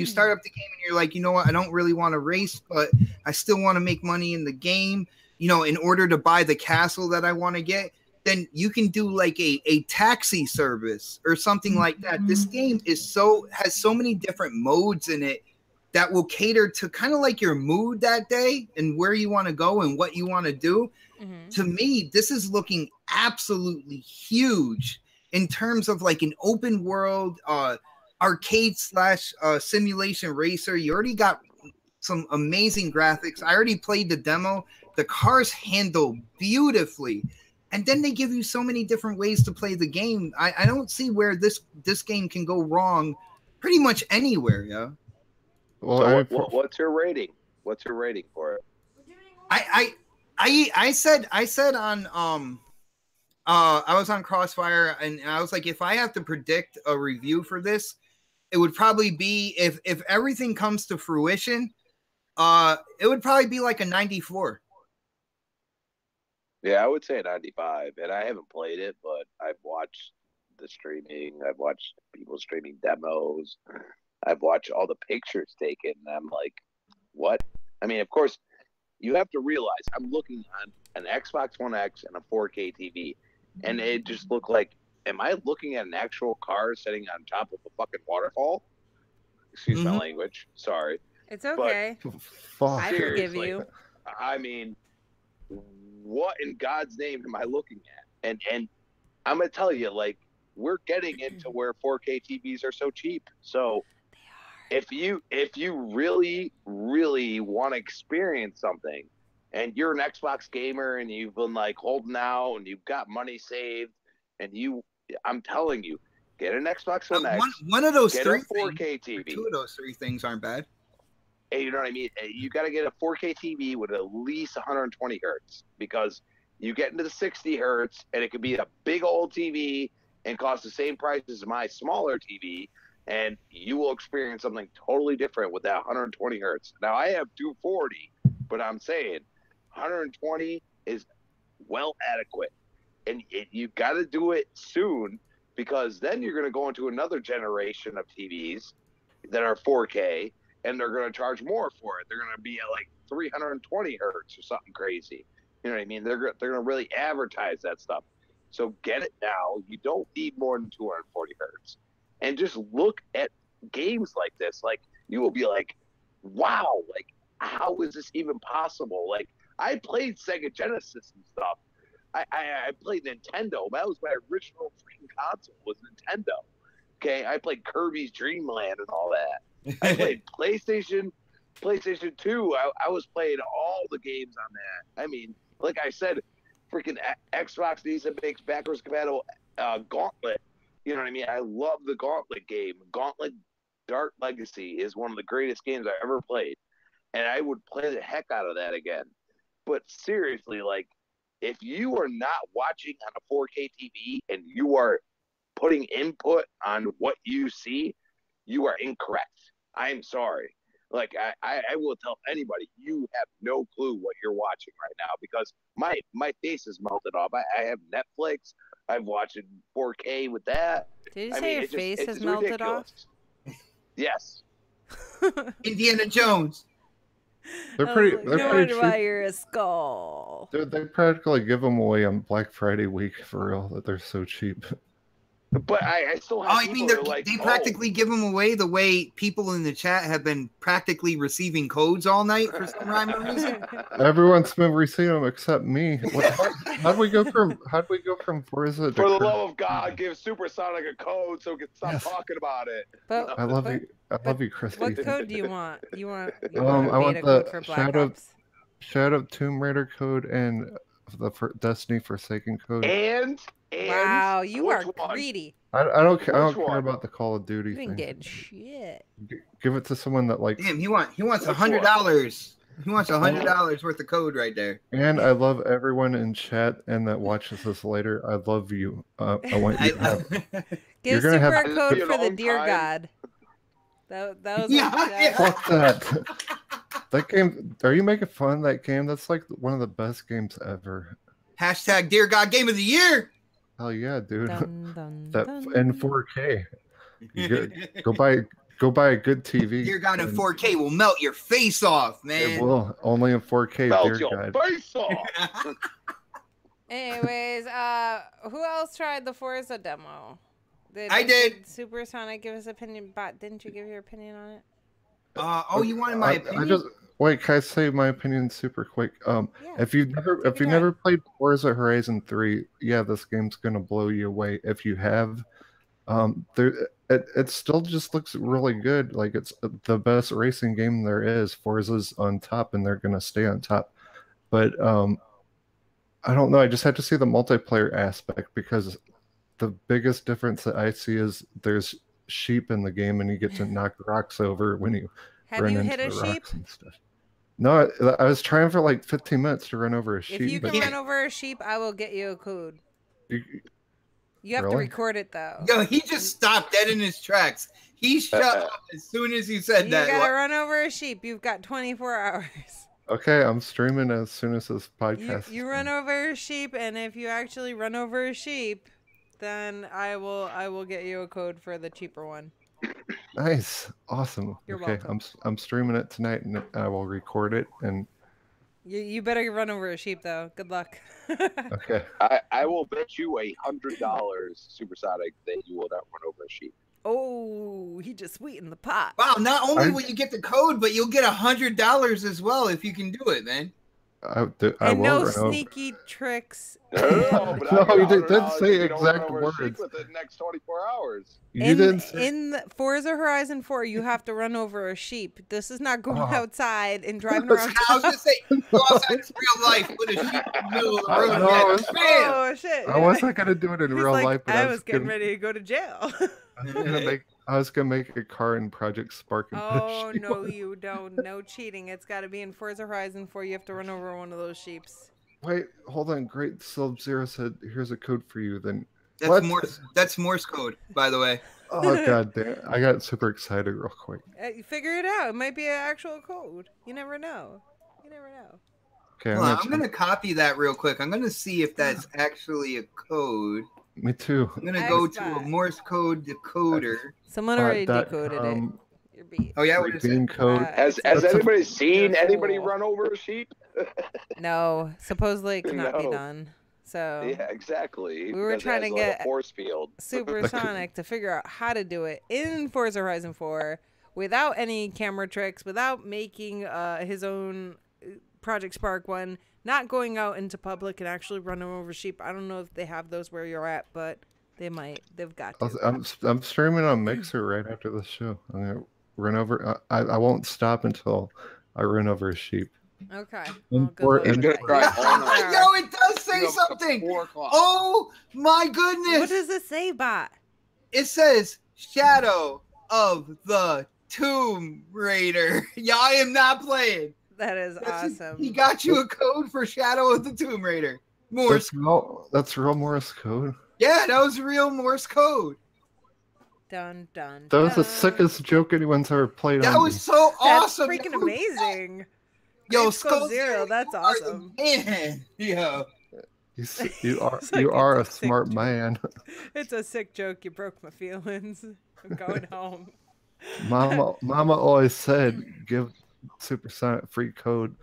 start up the game and you're like, you know what, I don't really want to race, but I still want to make money in the game, you know, in order to buy the castle that I want to get, then you can do like a taxi service or something like that. This game has so many different modes in it that will cater to kind of like your mood that day and where you want to go and what you want to do. Mm-hmm. To me, this is looking absolutely huge in terms of like an open world arcade / simulation racer. You already got some amazing graphics. I already played the demo. The cars handle beautifully. And then they give you so many different ways to play the game. I don't see where this game can go wrong pretty much anywhere, yeah. Well, so what's your rating? What's your rating for it? I said on I was on Crossfire and I was like, if I have to predict a review for this, it would probably be if everything comes to fruition, it would probably be like a 94. Yeah, I would say 95. And I haven't played it, but I've watched the streaming. I've watched people streaming demos. I've watched all the pictures taken, and I'm like, what? I mean, of course, you have to realize I'm looking on an Xbox One X and a 4K TV, and it just looked like, am I looking at an actual car sitting on top of a fucking waterfall? Excuse my language. Sorry. It's okay. I forgive you. I mean, what in God's name am I looking at? And I'm going to tell you, like, we're getting into where 4K TVs are so cheap. So if you really, really want to experience something and you're an Xbox gamer and you've been like holding out and you've got money saved and I'm telling you, get an Xbox One X. One of those get three a 4K things, TV. Two of those three things aren't bad. And you know what I mean? You got to get a 4K TV with at least 120 hertz because you get into the 60 hertz and it could be a big old TV and cost the same price as my smaller TV, and you will experience something totally different with that 120 hertz. Now, I have 240, but I'm saying 120 is well adequate. And you got to do it soon because then you're going to go into another generation of TVs that are 4K, and they're going to charge more for it. They're going to be at like 320 hertz or something crazy. You know what I mean? They're going to really advertise that stuff. So get it now. You don't need more than 240 hertz. And just look at games like this. Like, you will be like, wow, like, how is this even possible? Like, I played Sega Genesis and stuff. I played Nintendo. That was my original freaking console, was Nintendo. Okay, I played Kirby's Dream Land and all that. I played PlayStation 2. I was playing all the games on that. I mean, like I said, freaking Xbox needs to make backwards compatible Gauntlet. You know what I mean? I love the Gauntlet game. Gauntlet Dark Legacy is one of the greatest games I ever played. And I would play the heck out of that again. But seriously, like, if you are not watching on a 4K TV and you are putting input on what you see, you are incorrect. I am sorry. Like, I will tell anybody, you have no clue what you're watching right now because my face is melted off. I have Netflix. I've watched 4K with that. Did you say your face has melted off? Yes. Indiana Jones. They're I was pretty. like, They're no pretty wonder why cheap. you're a skull. They practically give them away on Black Friday week for real. That they're so cheap. But I still have Oh, I people mean, that are like, they practically give them away the way people in the chat have been practically receiving codes all night for some rhyme or reason. Everyone's been receiving them except me. How'd we go from Forza to for the Crash? love of God, give Supersonic a code so we can stop Yes. talking about it. But I love but you. I love you, Christy. what code do you want? You want I a want beta code for the Black Shadow Ops? Shadow Tomb Raider code and the Destiny Forsaken code. And Wow, you which are one? greedy. I don't care. I Which don't care one? about the Call of Duty You didn't thing. get shit. Give it to someone that likes. Damn, he wants Which $100. He wants $100 worth of code right there. And I love everyone in chat and that watches this later. I love you. I want you to have. Give gonna have- Super a code Be a for the long Deer time. God. That was Yeah, like, yeah. Fuck that. That game. Are you making fun of that game? That's like one of the best games ever. Hashtag Dear God Game of the Year. Hell yeah, dude. Dun, dun, That dun. in 4K. Go buy a good TV. Dear God in and 4K will melt your face off, It man. will only in 4K. Melt Dear your God. face off. Anyways, who else tried the Forza demo? I did. Supersonic give his opinion, but didn't you give your opinion on it? Oh, you wanted my opinion? I just wait. Can I say my opinion super quick? Yeah. If you've your never played Forza Horizon 3, yeah, this game's gonna blow you away. If you have, it still just looks really good. Like it's the best racing game there is. Forza's on top, and they're gonna stay on top. But I don't know. I just had to see the multiplayer aspect because the biggest difference that I see is there's sheep in the game, and you get to knock rocks over when you Have run you into hit a the sheep? rocks and stuff. No, I was trying for like 15 minutes to run over a sheep. If you but can run over a sheep, I will get you a code. You have to Really? record it though. Yo, he just stopped dead in his tracks. He shut up as soon as you said You that. gotta run over a sheep. You've got 24 hours. Okay, I'm streaming as soon as this You, podcast. you run over a sheep, and if you actually run over a sheep, then I will get you a code for the cheaper one. Nice, awesome. You're okay, welcome. I'm streaming it tonight, and I will record it. And You better run over a sheep though. Good luck. okay, I will bet you $100, Supersonic, that you will not run over a sheep. Oh, he just sweetened the pot. Wow, not only I- will you get the code, but you'll get $100 as well if you can do it, man. I And will no run over. sneaky tricks. No, but I No, got you didn't $100 say if you don't exact run over a sheep words. within the next 24 hours. You in didn't say. in the Forza Horizon 4, you have to run over a sheep. This is not going Oh. outside and driving I around. was gonna say, go outside in real life, put a sheep in the middle of the road. No, yeah, it's- bam! Oh shit! I wasn't gonna do it in He's real like, life, but I was getting ready to go to jail. I was gonna make a car in Project Spark. And put a Oh sheep no, on it. you don't. No cheating. It's got to be in Forza Horizon 4. You have to run over one of those sheeps. Wait, hold on. Great Sub-Zero said, "Here's a code for you." Then That's What? Morse. That's Morse code, by the way. oh god damn, I got super excited real quick. You figure it out. It might be an actual code. You never know. You never know. Okay, Hold on, I'm check- gonna copy that real quick. I'm gonna see if that's actually a code. Me too. I'm gonna go to a Xbox. Morse code decoder. Someone already Dot decoded it. com, Your beat. Oh yeah, what is redeem it? code. Has That's a- anybody seen you're a anybody fool. run over a sheep? No, supposedly it cannot be No. done. So Yeah, exactly. We were because it trying has, to like, get a force field. Supersonic to figure out how to do it in Forza Horizon 4 without any camera tricks, without making his own Project Spark one, not going out into public and actually running over sheep. I don't know if they have those where you're at, but they might. They've got to. I'm streaming on Mixer right after the show. I'm gonna run over. I won't stop until I run over a sheep. Okay. And Well, good for- luck and with gonna that. cry all night. Yo, it does say You know, something. 4 o'clock. Oh my What goodness! does it say, bot? It says Shadow of the Tomb Raider. Yeah, I am not playing. That is awesome. He got you a code for Shadow of the Tomb Raider. Morse. That's real Morse code. Yeah, that was real Morse code. Dun dun. That was the dun. sickest joke anyone's ever played That on. was so That's awesome. freaking Yo, amazing. Yo, Great Skull Zero, Zero, that's you are the awesome. Man, yo. You are It's like you are a it's a sick smart joke. man. It's a sick joke. You broke my feelings. I'm going home. Mama always said, Supersonic free code,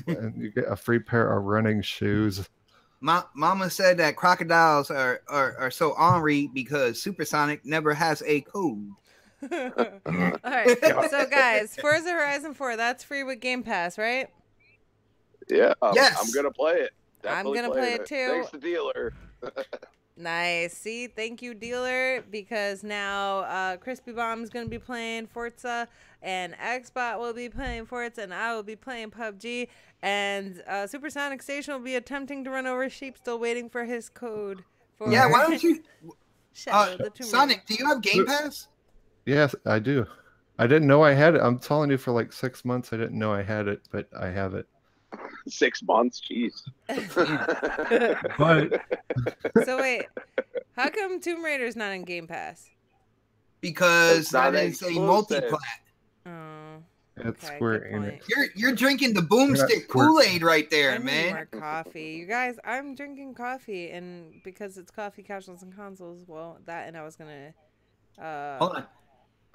and you get a free pair of running shoes. Mama said that crocodiles are so ornery because Supersonic never has a code. All right. So, guys, Forza Horizon 4, that's free with Game Pass, right? Yeah, Yes. I'm gonna play it. I'm Definitely gonna playing play it too. Thanks to dealer. Nice. See, thank you, dealer, because now Crispy Bomb's gonna be playing Forza, and Xbot will be playing Forza, and I will be playing PUBG, and Supersonic Station will be attempting to run over sheep, still waiting for his code. For Yeah, why don't you, Shadow of the Tomb Raider. Sonic? Do you have Game Pass? Yes, I do. I didn't know I had it. I'm telling you, for like 6 months, I didn't know I had it, but I have it. 6 months, jeez. But So wait, how come Tomb Raider's not in Game Pass? Because It's not that is a exclusive. multi-plat. Oh, it's okay, Square good point. Enix. You're drinking the You're not boomstick Square- Kool-Aid right I there, need man. more coffee. You guys, I'm drinking coffee, and because it's Coffee Casuals and Consoles, well, that, and I was gonna Hold on.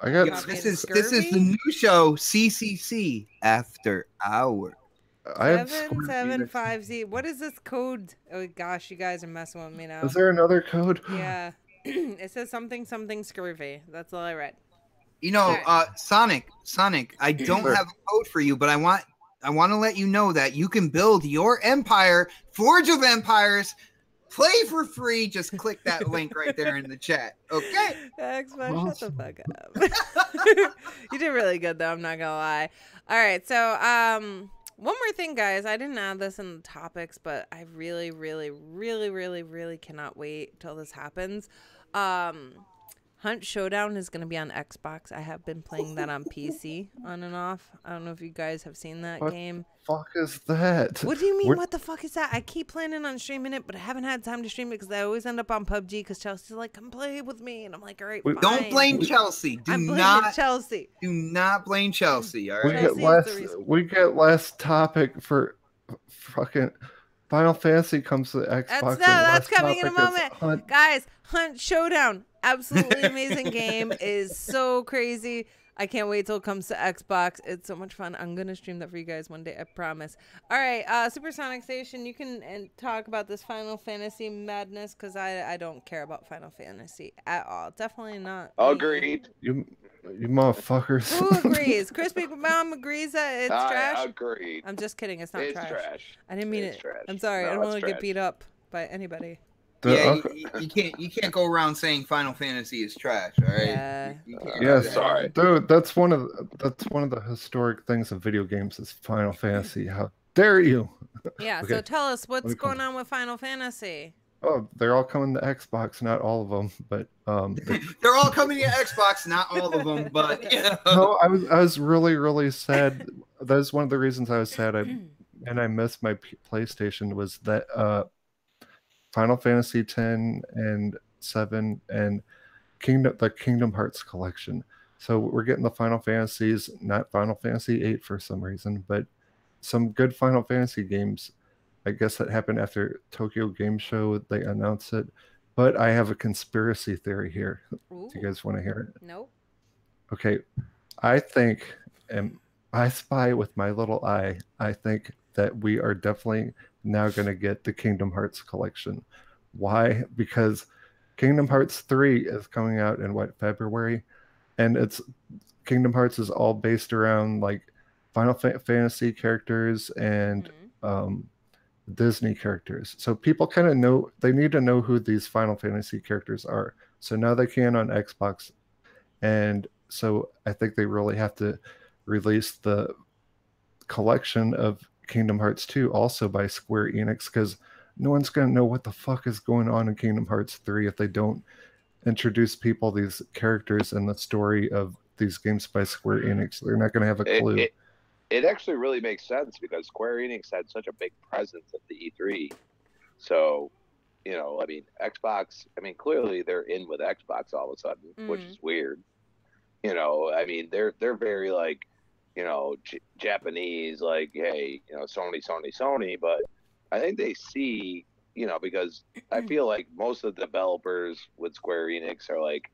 I got. Coffee This and is the scurvy? new show, CCC After Hour. I have Square Enix. 775Z. What is this code? Oh gosh, you guys are messing with me now. Is there another code? Yeah. It says something scurvy. That's all I read. You know, Sonic, I don't Sure. have a code for you, but I want to let you know that you can build your empire, Forge of Empires, play for free. Just click that link right there in the chat. Okay. Xbox, shut the fuck up. You did really good though, I'm not gonna lie. All right, so one more thing, guys. I didn't add this in the topics, but I really, really, really, really, really cannot wait till this happens. Hunt Showdown is going to be on Xbox. I have been playing that on PC on and off. I don't know if you guys have seen that What game. Fuck is that? What do you mean, We're- what the fuck is that? I keep planning on streaming it, but I haven't had time to stream it because I always end up on PUBG because Chelsea's like, come play with me. And I'm like, all right, We- fine. Don't blame Chelsea. I'm blaming Chelsea. Do not blame Chelsea. All We right. get Chelsea is less. the reason. We get less topic for fucking Final Fantasy comes to Xbox. That's and coming in a less topic is moment. Hunt. Guys, Hunt Showdown. Absolutely amazing game. Is so crazy. I can't wait till it comes to Xbox. It's so much fun. I'm going to stream that for you guys one day. I promise. All right. Supersonic Station, you can talk about this Final Fantasy madness because I don't care about Final Fantasy at all. Definitely not. Agreed. You motherfuckers. Who agrees? Crispy Mom agrees that it's trash? Agreed. I'm just kidding. It's not It's trash. trash. I didn't mean It's it. trash. I'm sorry. I No, don't it's want to get trash. beat up by anybody. Yeah, Okay. you can't go around saying Final Fantasy is trash. All right. Yeah. You can't do Yes, that. Sorry. dude. That's one of the historic things of video games is Final Fantasy. How dare you? Yeah, Okay. so tell us what's me call going on with Final Fantasy. Oh, they're all coming to Xbox. Not all of them, but They're all coming to Xbox, not all of them, but yeah. No, I was really sad. That's one of the reasons I was sad. I missed my PlayStation was that Final Fantasy X and 7 and the Kingdom Hearts collection. So we're getting the Final Fantasies, not Final Fantasy 8 for some reason, but some good Final Fantasy games. I guess that happened after Tokyo Game Show. They announced it. But I have a conspiracy theory here. Ooh. Do you guys want to hear it? Nope. Okay, I think, and I spy with my little eye, I think that we are definitely now going to get the Kingdom Hearts collection. Why? Because Kingdom Hearts 3 is coming out in February, and it's Kingdom Hearts is all based around like Final Fantasy characters and Disney characters. So people kind of know, they need to know who these Final Fantasy characters are. So now they can on Xbox. And so I think they really have to release the collection of Kingdom Hearts 2 also by Square Enix, because no one's going to know what the fuck is going on in Kingdom Hearts 3 if they don't introduce people these characters and the story of these games by Square Enix. They're not going to have a clue. It actually really makes sense because Square Enix had such a big presence at the E3. So, you know, I mean, Xbox, I mean, clearly they're in with Xbox all of a sudden, which is weird. You know, I mean, they're very like, you know, Japanese, like, hey, you know, Sony, but I think they see, you know, because I feel like most of the developers with Square Enix are like,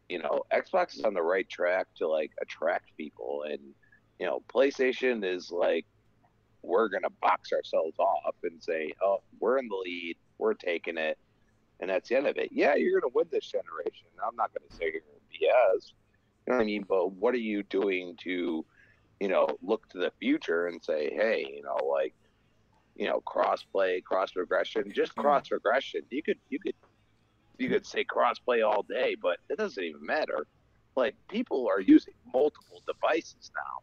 you know, Xbox is on the right track to like attract people, and PlayStation is like, we're gonna box ourselves off and say, oh, we're in the lead, we're taking it, and that's the end of it. Yeah, you're gonna win this generation. I'm not gonna say you're gonna BS. You know what I mean? But what are you doing to, look to the future and say, hey, cross play, cross regression, just cross regression. You could say cross play all day, but it doesn't even matter. Like, people are using multiple devices now.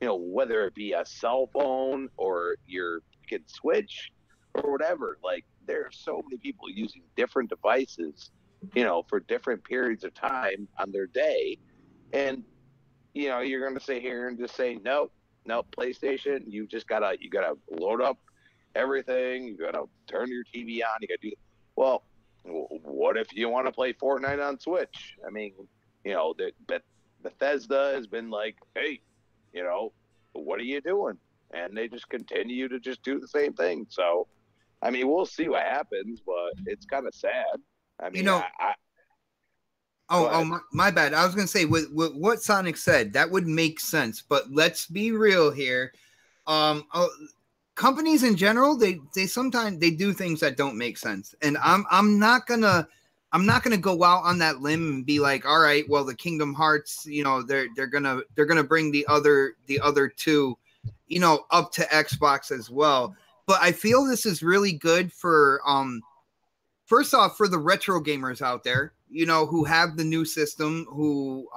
Whether it be a cell phone or you can switch or whatever. Like, there are so many people using different devices, for different periods of time on their day. And, you're going to sit here and just say, nope, PlayStation, you gotta load up everything. You got to turn your TV on. You got to do, well, what if you want to play Fortnite on Switch? I mean, that Bethesda has been like, hey, what are you doing? And they just continue to just do the same thing. So, I mean, we'll see what happens, but it's kind of sad. I mean, my bad. I was gonna say with what Sonic said, that would make sense. But let's be real here. Companies in general, they sometimes they do things that don't make sense, and I'm not gonna go out on that limb and be like, all right, well, the Kingdom Hearts, they're gonna bring the other two, up to Xbox as well. But I feel this is really good for first off, for the retro gamers out there, who have the new system, who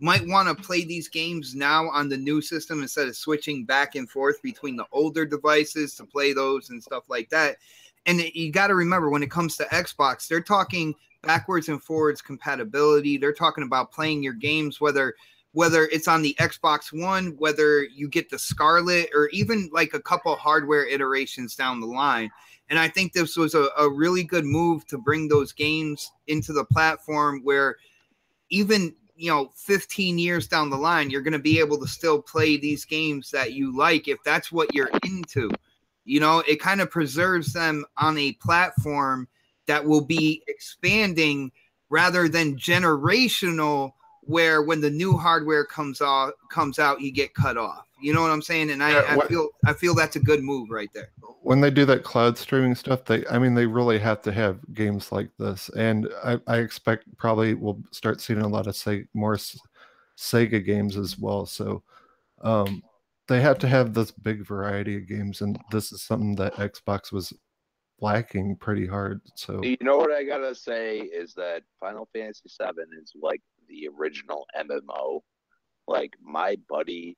might want to play these games now on the new system instead of switching back and forth between the older devices to play those and stuff like that. And you got to remember, when it comes to Xbox, they're talking backwards and forwards compatibility. They're talking about playing your games, whether it's on the Xbox One, whether you get the Scarlet, or even like a couple hardware iterations down the line. And I think this was a really good move to bring those games into the platform where even 15 years down the line, you're going to be able to still play these games that you like if that's what you're into. It kind of preserves them on a platform that will be expanding rather than generational, where when the new hardware comes out, you get cut off. You know what I'm saying? And I feel that's a good move right there. When they do that cloud streaming stuff, they really have to have games like this, and I expect probably we'll start seeing a lot of more Sega games as well. So they have to have this big variety of games, and this is something that Xbox was lacking pretty hard. So what I gotta say is that Final Fantasy VII is like the original MMO. Like, my buddy,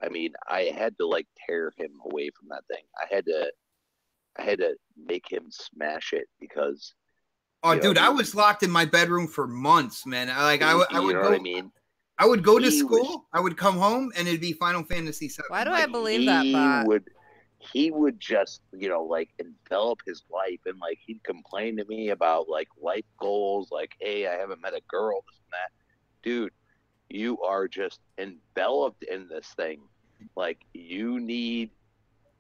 I mean, I had to like tear him away from that thing. I had to make him smash it because. Oh, dude, I was locked in my bedroom for months, man. I would go. What I mean? I would go to school. I would come home, and it'd be Final Fantasy VII. Why do I believe that, bot? He would just, like, envelop his life, and like he'd complain to me about like life goals, like, hey, I haven't met a girl, this and that. Dude, you are just enveloped in this thing. Like, you need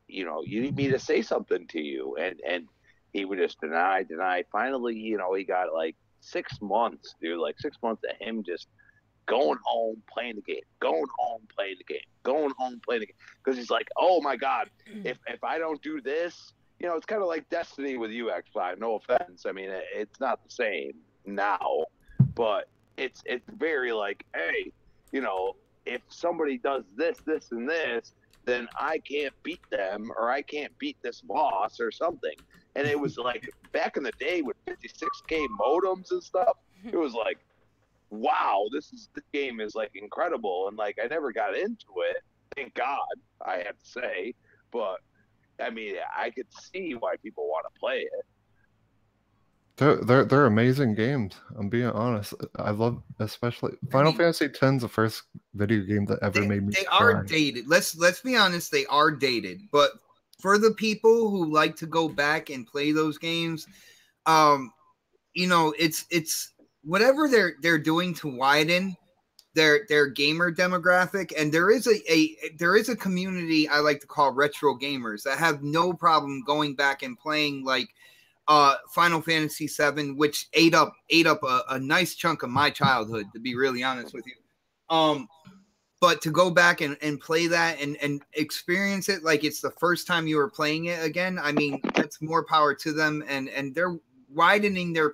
me to say something to you. And he would just deny. Finally, he got like 6 months, dude, like 6 months of him just going home, playing the game, going home, playing the game, going home, playing the game. Because he's like, oh my God, if I don't do this, it's kind of like Destiny with you, X5. No offense. I mean, it's not the same now, but it's very like, hey, if somebody does this, and this, then I can't beat them, or I can't beat this boss or something. And it was like, back in the day with 56K modems and stuff, it was like, wow, this game is like incredible. And like, I never got into it, thank God, I have to say. But I mean, I could see why people want to play it. They're amazing games. I'm being honest. I love, especially Final Fantasy X is the first video game that ever made me. They cry. are dated. Let's be honest. They are dated. But for the people who like to go back and play those games, it's whatever they're doing to widen their gamer demographic. And there is a community I like to call retro gamers that have no problem going back and playing like Final Fantasy VII, which ate up a nice chunk of my childhood, to be really honest with you. But to go back and play that and experience it like it's the first time you were playing it again, I mean, that's more power to them. And they're widening their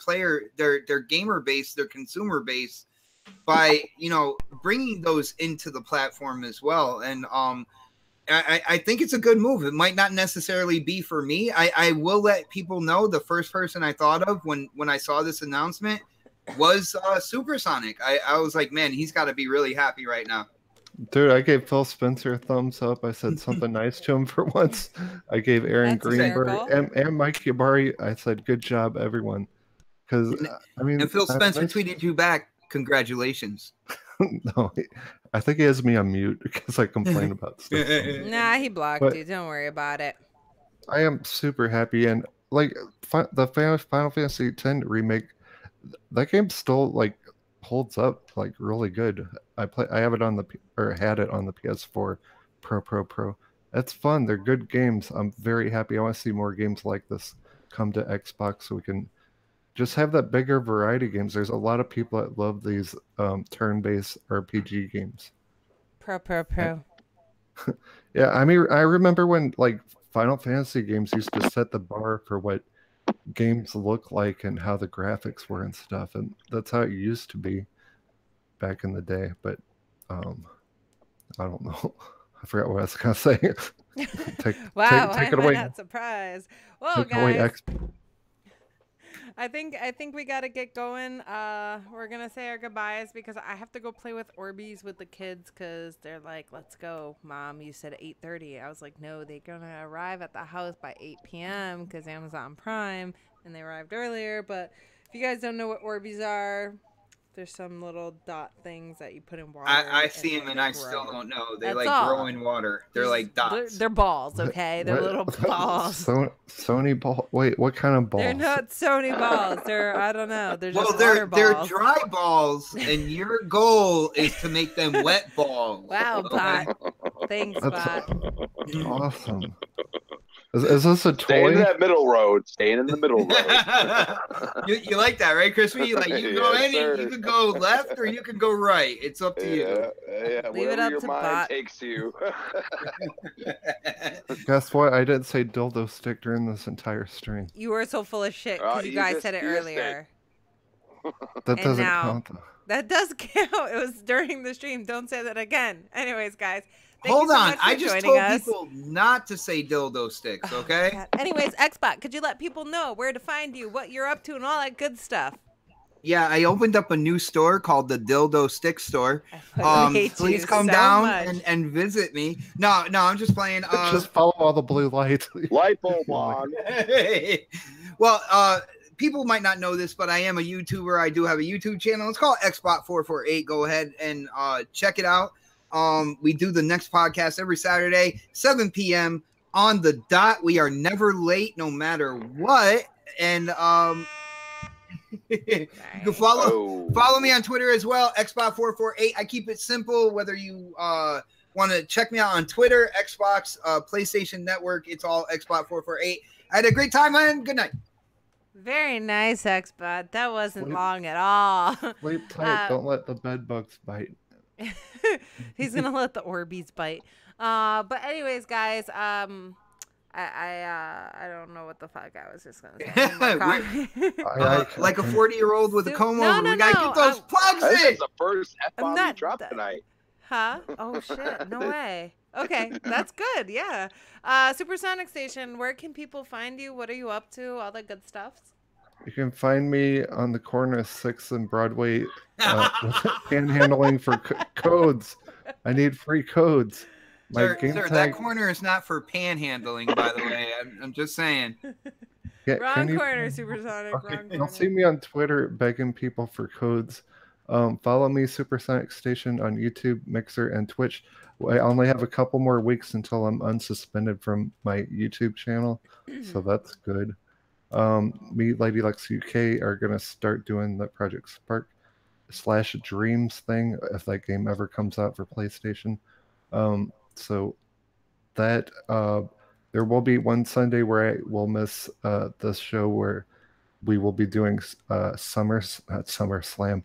gamer base, their consumer base by, you know, bringing those into the platform as well. And I think it's a good move. It might not necessarily be for me. I will let people know the first person I thought of when I saw this announcement was Supersonic. I was like, man, he's got to be really happy right now. Dude, I gave Phil Spencer a thumbs up. I said something nice to him for once. I gave Aaron That's Greenberg hysterical. and Mike Yabari. I said, good job, everyone. Because, I mean... And Phil Spencer tweeted you back, congratulations. No, I think he has me on mute because I complain about stuff. Nah, he blocked you. Don't worry about it. I am super happy. And, like, the Final Fantasy X remake, that game still, like, holds up like really good. I have it on had it on the PS4 Pro. It's fun. They're good games. I'm very happy. I want to see more games like this come to Xbox so we can just have that bigger variety of games. There's a lot of people that love these turn-based RPG games. Pro. Yeah, I mean, I remember when like Final Fantasy games used to set the bar for what games look like and how the graphics were and stuff, and that's how it used to be back in the day. But I don't know. I forgot what I was gonna say. Wow, take it I'm away. not surprised. Well, guys, I think we gotta get going. We're gonna say our goodbyes because I have to go play with Orbeez with the kids because they're like, "Let's go, Mom." You said 8:30. I was like, "No, they're gonna arrive at the house by 8 p.m. because Amazon Prime, and they arrived earlier." But if you guys don't know what Orbeez are, there's some little dot things that you put in water. I see them and I still don't know. They like grow in water. They're like dots. They're balls, okay? They're little balls. Sony ball. Wait, what kind of balls? They're not Sony balls. They're, I don't know. They're just they're dry balls, and your goal is to make them wet balls. Wow, Bot. Thanks, Bot. Awesome. Is this a toy? Staying in that middle road. Staying in the middle road. you like that, right, Crispy? Like you can go you can go left or you can go right. It's up to you. Yeah, leave it up your to mind Bot. takes you. Guess what? I didn't say dildo stick during this entire stream. You were so full of shit because you guys said it earlier. That doesn't count, though. That does count. It was during the stream. Don't say that again. Anyways, guys. Hold on. I just told people not to say dildo sticks, okay? Anyways, Xbot, could you let people know where to find you, what you're up to, and all that good stuff? Yeah, I opened up a new store called the Dildo Stick Store. Please come down and visit me. No, I'm just playing. Just follow all the blue lights. Light bulb on. Well, people might not know this, but I am a YouTuber. I do have a YouTube channel. It's called Xbot448. Go ahead and check it out. We do the next podcast every Saturday, 7 p.m. on the dot. We are never late, no matter what. And you can follow me on Twitter as well, Xbot448. I keep it simple. Whether you want to check me out on Twitter, Xbox, PlayStation Network, it's all Xbot448. I had a great time, and good night. Very nice, Xbot. That wasn't long at all. Sleep tight. Don't let the bed bugs bite. He's gonna let the Orbeez bite. But anyways, guys, I don't know what the fuck I was just gonna say. Like a 40-year-old with a comb over. We gotta get those plugs in. This is the first F-bomb you dropped tonight. Huh? Oh shit! No way. Okay, that's good. Yeah. Supersonic Station. Where can people find you? What are you up to? All that good stuff. You can find me on the corner of 6th and Broadway panhandling for codes. I need free codes. Sir, that corner is not for panhandling, by the way. I'm just saying. Yeah, wrong corner, Supersonic. Okay, wrong you'll see me on Twitter begging people for codes. Follow me, Supersonic Station, on YouTube, Mixer, and Twitch. I only have a couple more weeks until I'm unsuspended from my YouTube channel, so that's good. Me, Lady Lux UK, are going to start doing the Project Spark / Dreams thing if that game ever comes out for PlayStation. So that there will be one Sunday where I will miss this show where we will be doing SummerSlam.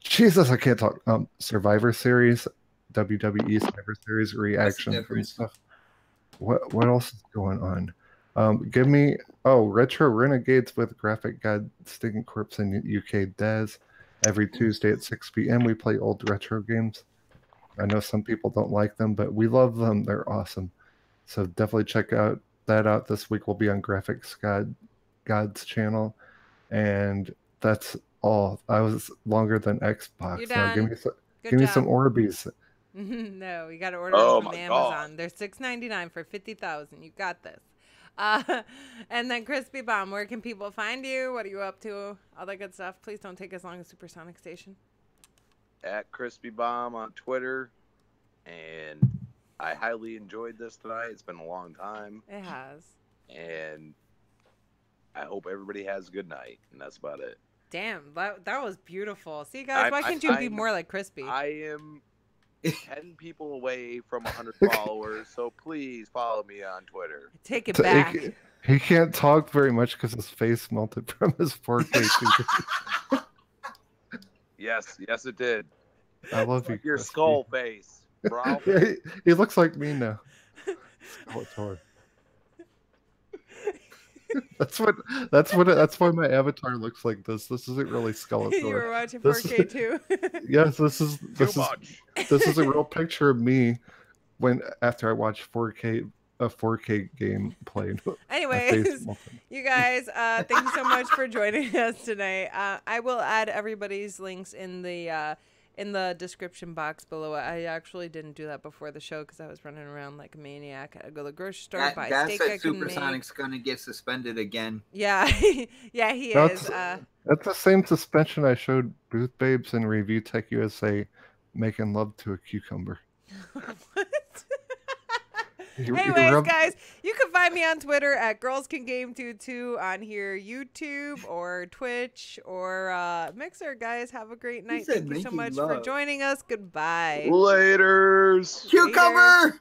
Jesus, I can't talk. Survivor Series WWE Survivor Series reaction from difference. stuff. What else is going on? Give me Retro Renegades with Graphic God Stinking Corpse and UK Dez. Every Tuesday at 6 p.m. we play old retro games. I know some people don't like them, but we love them. They're awesome. So definitely check that out. This week we'll be on Graphics God's channel, and that's all. I was longer than Xbox. You're Now done. give me some Orbeez. No, you got to order Oh them from my Amazon. God. They're $6.99 for 50,000. You got this. And then Crispy Bomb, where can people find you? What are you up to? All that good stuff. Please don't take as long as Supersonic Station. At Crispy Bomb on Twitter, and I highly enjoyed this tonight. It's been a long time, It has. and I hope everybody has a good night. And that's about it. Damn, that was beautiful. See, guys, why can't you be I'm- more like Crispy? I am 10 people away from 100 followers, so please follow me on Twitter. Take it back. He can't talk very much because his face melted from his 4K TV. Yes, it did. I love It's you, like your Crispy. skull face, bro. Yeah, he looks like me now. Skeletor. That's why my avatar looks like this. This isn't really Skeletor. You were watching This- 4K too. Yes, this is much. this is a real picture of me after I watch a 4K game played. Anyways, you guys, thank you so much for joining us tonight. I will add everybody's links in the description box below. I actually didn't do that before the show because I was running around like a maniac. I go to the grocery store, buy That steak said I couldn't make. Supersonic's gonna get suspended again. Yeah, yeah, he That's- is. That's the same suspension I showed Booth Babes and Review Tech USA making love to a cucumber. What? You Anyways, rub- guys, you can find me on Twitter at Girls Can Game 22, on here YouTube or Twitch or Mixer. Guys, have a great night. said Thank you so making much for love. joining us. Goodbye. Laters. Cucumber!